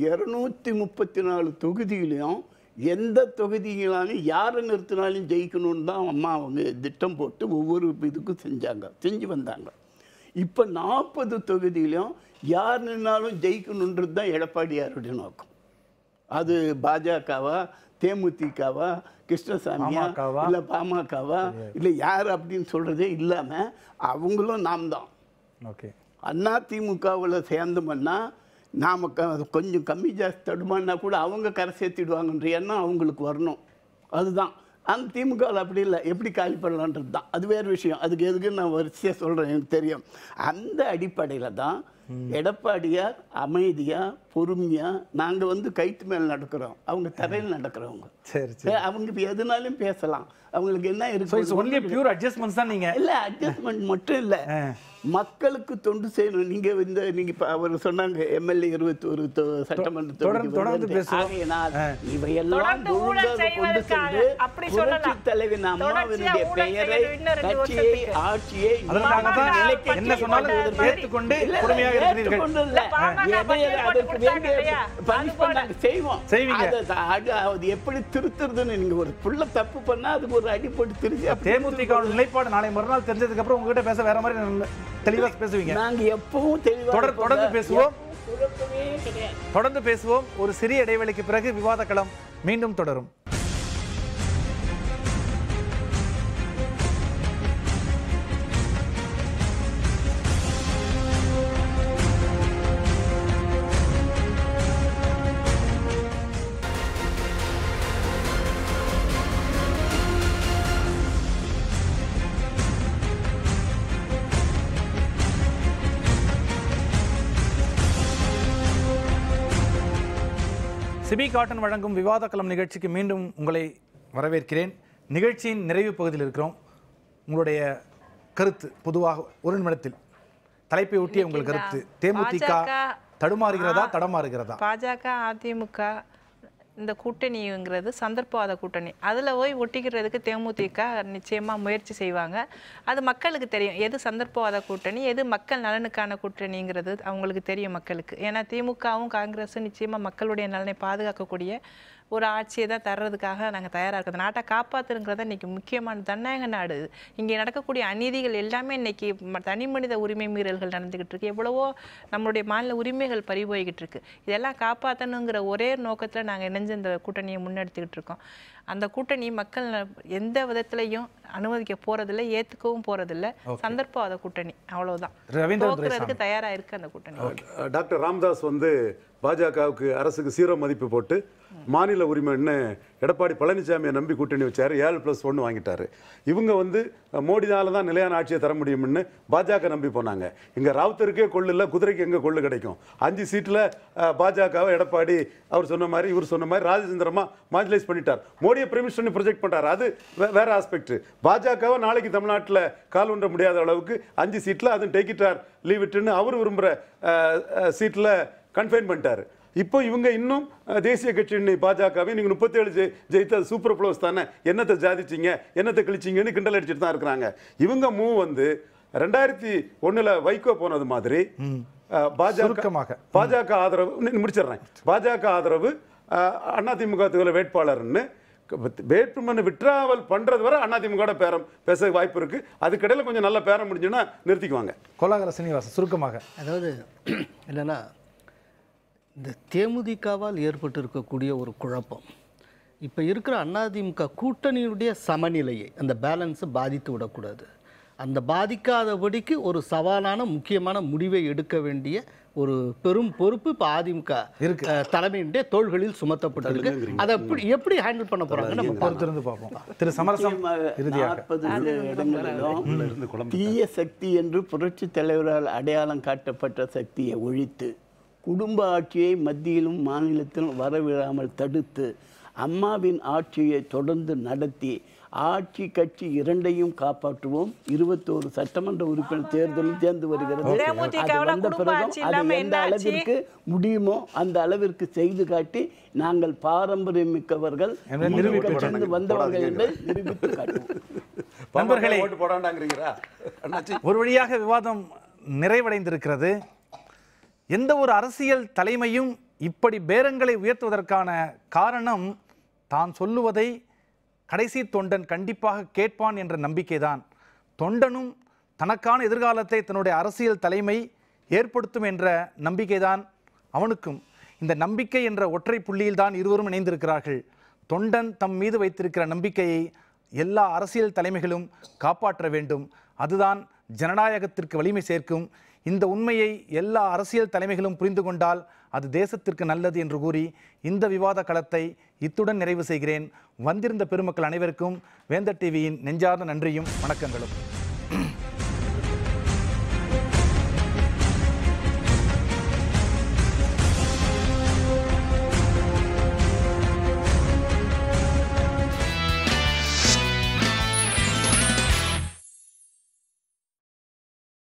234 தொகுதியிலையும் எந்த தொகுதிகளாலும் யாரை நிறுத்தினாலும் ஜெயிக்கணும்னு தான் அம்மா அவங்க திட்டம் போட்டு ஒவ்வொரு இதுக்கும் செஞ்சு வந்தாங்க. இப்போ 40 தொகுதியிலும் யார் நின்னாலும் ஜெயிக்கணுன்றது தான் எடப்பாடியாருடைய நோக்கம். அது பாஜகவா, தேமுதிகவா, கிருஷ்ணசாமியா, இல்லை பாமகவா, இல்லை யார் அப்படின்னு சொல்றதே இல்லாமல் அவங்களும் நாம் தான். ஓகே, அதிமுகவில் சேர்ந்தோம்னா நாம் கொஞ்சம் கம்மி ஜாஸ்தி தடுமானா கூட அவங்க கரை சேர்த்திடுவாங்கன்ற எண்ணம் அவங்களுக்கு வரணும். அதுதான். அந்த திமுகவில் அப்படி இல்லை, எப்படி காலி பண்ணலான்றது தான். அது வேறு விஷயம். அதுக்கு எதுக்கு நான் வரிசையாக சொல்கிறேன், எனக்கு தெரியும். அந்த அடிப்படையில் தான் எடப்பாடியார் அமைதியாக பொறுமையாக நாங்கள் வந்து கைத்து மேல் நடக்கிறோம், அவங்க தரையில் நடக்கிறவங்க. சரி, அவங்க இப்போ எதுனாலும் பேசலாம். அவங்களுக்கு என்ன இருக்கு? ஒன்லி பியூர் அட்ஜஸ்ட்மெண்ட்ஸ் தான். நீங்க இல்லை அட்ஜஸ்ட்மெண்ட் மட்டும் இல்லை, மக்களுக்கு தொண்டு செய்யணும். நீங்க இப்ப அவர் சொன்னாங்க எம்எல்ஏ 21 சட்டமன்ற தொடர்ந்து பேசுவோம். இவையெல்லாம் கொண்டு சென்று புரட்சி தலைவி அம்மாவினுடைய பெயரை, கட்சியை, ஆட்சியை என்ன சொன்னாலும் ஏற்றுக்கொண்டு பொறுமையாக இருக்கிறீர்கள். அதற்கு வேண்டிய பனிஷ்மெண்ட் செய்வீங்க. அது எப்படி திருத்துறதுன்னு நீங்க ஒரு புள்ள தப்பு பண்ணா அதுக்கு ஒரு அடி போட்டு திருச்சி. தேமுதிக நிலைப்பாடு நாளை மறுநாள் தெரிஞ்சதுக்கு அப்புறம் உங்ககிட்ட பேச வேற மாதிரி தெளிவா பேசுவீங்க. நாங்க எப்பவும் தெளிவா தொடர்ந்து பேசுவோம். ஒரு சிறிய இடைவெளிக்கு பிறகு விவாத களம் மீண்டும் தொடரும். சிபி காட்டன் வழங்கும் விவாத களம் நிகழ்ச்சிக்கு மீண்டும் உங்களை வரவேற்கிறேன். நிகழ்ச்சியின் நிறைவு பகுதியில் இருக்கிறோம். உங்களுடைய கருத்து பொதுவாக ஒரு நிமிடத்தில் தலைப்பை ஒட்டிய உங்கள் கருத்து. தேமுதிக தடுமாறுகிறதா, தடமாறுகிறதா? பாஜக அதிமுக இந்த கூட்டணிங்கிறது சந்தர்ப்பவாத கூட்டணி. அதில் போய் ஒட்டிக்கிறதுக்கு தேமுதிக நிச்சயமாக முயற்சி செய்வாங்க. அது மக்களுக்கு தெரியும், எது சந்தர்ப்பவாத கூட்டணி, எது மக்கள் நலனுக்கான கூட்டணிங்கிறது அவங்களுக்கு தெரியும் மக்களுக்கு. ஏன்னா திமுகவும் காங்கிரஸும் நிச்சயமாக மக்களுடைய நலனை பாதுகாக்கக்கூடிய ஒரு ஆட்சியை தான் தர்றதுக்காக நாங்கள் தயாராக இருக்கிறது. நாட்டை காப்பாற்றுங்கிறத இன்றைக்கி முக்கியமான ஜனநாயக நாடு. இங்கே நடக்கக்கூடிய அநீதிகள் எல்லாமே இன்றைக்கி தனி மனித உரிமை மீறல்கள் நடந்துக்கிட்டு இருக்கு. எவ்வளவோ நம்மளுடைய மாநில உரிமைகள் பறிபோய்கிட்டு இருக்கு. இதெல்லாம் காப்பாற்றணுங்கிற ஒரே நோக்கத்தில் நாங்கள் இணைஞ்சு இந்த கூட்டணியை முன்னெடுத்துக்கிட்டு இருக்கோம். அந்த கூட்டணி மக்கள் எந்த விதத்திலையும் அனுமதிக்க போறதில்லை, ஏற்றுக்கவும் போறதில்லை. சந்தர்ப்பவாத கூட்டணி, அவ்வளவுதான். தோக்குறதுக்கு தயாராக இருக்கு அந்த கூட்டணி. டாக்டர் ராமதாஸ் வந்து பாஜகவுக்கு அரசுக்கு 0 மதிப்பு போட்டு மாநில உரிமைன்னு எடப்பாடி பழனிசாமியை நம்பி கூட்டணி வச்சாரு. 7+1 வாங்கிட்டாரு. இவங்க வந்து மோடினால தான் நிலையான ஆட்சியை தர முடியும்னு பாஜக நம்பி போனாங்க. இங்க ராவுத்தருக்கே கொள்ளு இல்லை, குதிரைக்கு எங்க கொள்ளு கிடைக்கும்? 5 சீட்ல பாஜகவை எடப்பாடி அவர் சொன்ன மாதிரி இவர் சொன்ன மாதிரி ராஜச்சந்திரமா மாஜுலைஸ் பண்ணிட்டார். மோடியை பிரைம் பண்ணி ப்ரொஜெக்ட் பண்றாரு. அது வேற ஆஸ்பெக்ட். பாஜகவை நாளைக்கு தமிழ்நாட்டில் கால் ஒன்ற முடியாத அளவுக்கு 5 சீட்ல அதுவும் டேக் இட் ஆர் லீவ் இட்னு அவர் விரும்புற சீட்ல கன்ஃபைன் பண்ணிட்டாரு. இப்போ இவங்க இன்னும் தேசிய கட்சி பாஜகவை நீங்க 37 ஜெயித்தது சூப்பர் ப்ளோஸ் தானே, என்னத்தை ஜாதிச்சிங்க, என்னத்தை கிழிச்சிங்கன்னு கிண்டல் அடிச்சுட்டு தான் இருக்கிறாங்க. இவங்க மூவ் வந்து 2001 வைகோ போனது மாதிரி பாஜக ஆதரவு முடிச்சிடுறேன். பாஜக ஆதரவு அதிமுக வேட்பாளர்னு வேட்புமனு விட்ராவல் பண்றது வரை அதிமுக பேரம் பேச வாய்ப்பு இருக்கு. அதுக்கிடையில கொஞ்சம் நல்ல பேரம் முடிஞ்சுன்னா நிறுத்திக்குவாங்க. கோலாகல சீனிவாசன் சுருக்கமாக. அதாவது என்னன்னா, இந்த தேமுதிகவால் ஏற்பட்டு இருக்கக்கூடிய ஒரு குழப்பம் இப்போ இருக்கிற அதிமுக கூட்டணியுடைய சமநிலையை, அந்த பேலன்ஸை பாதித்து விடக்கூடாது. அந்த பாதிக்காதபடிக்கு ஒரு சவாலான முக்கியமான முடிவை எடுக்க வேண்டிய ஒரு பெரும் பொறுப்பு இப்போ அதிமுக தலைமையினுடைய தோள்களில் சுமத்தப்பட்டிருக்கு. அதை எப்படி ஹேண்டில் பண்ண போறாங்க நம்ம பொறுத்திருந்து பார்ப்போம். திரு சமரசம், 40 இடங்களிலும் தீய சக்தி என்று புரட்சி தலைவரால் அடையாளம் காட்டப்பட்ட சக்தியை ஒழித்து குடும்ப ஆட்சியை மத்தியிலும் மாநிலத்திலும் வரவிடாமல் தடுத்து அம்மாவின் ஆட்சியை தொடர்ந்து நடத்தி ஆட்சி கட்சி இரண்டையும் காப்பாற்றுவோம். 21 சட்டமன்ற உறுப்பினர் தேர்தலும் சேர்ந்து வருகிறது. அது வந்த பிறகும் அது எந்த அளவிற்கு முடியுமோ அந்த அளவிற்கு செய்து காட்டி நாங்கள் பாரம்பரியமிக்கவர்கள் வந்தவர்கள் என்று நிரூபித்து காட்டுவோம். நண்பர்களே, ஒரு வழியாக விவாதம் நிறைவடைந்திருக்கிறது. எந்த ஒரு அரசியல் தலைமையும் இப்படி பேரங்களை உயர்த்துவதற்கான காரணம் தான் சொல்லுவதை கடைசி தொண்டன் கண்டிப்பாக கேட்பான் என்ற நம்பிக்கைதான். தொண்டனும் தனக்கான எதிர்காலத்தை தன்னுடைய அரசியல் தலைமை ஏற்படுத்தும் என்ற நம்பிக்கைதான் அவனுக்கும். இந்த நம்பிக்கை என்ற ஒற்றை புள்ளியில்தான் இருவரும் இணைந்திருக்கிறார்கள். தொண்டன் தம் மீது வைத்திருக்கிற நம்பிக்கையை எல்லா அரசியல் தலைமைகளும் காப்பாற்ற வேண்டும். அதுதான் ஜனநாயகத்திற்கு வலிமை சேர்க்கும். இந்த உண்மையை எல்லா அரசியல் தலைமைகளும் புரிந்து கொண்டால் அது தேசத்திற்கு நல்லது என்று கூறி இந்த விவாத களத்தை இத்துடன் நிறைவு செய்கிறேன். வந்திருந்த பெருமக்கள் அனைவருக்கும் வேந்தர் டிவியின் நெஞ்சார்ந்த நன்றியும் வணக்கங்களும்.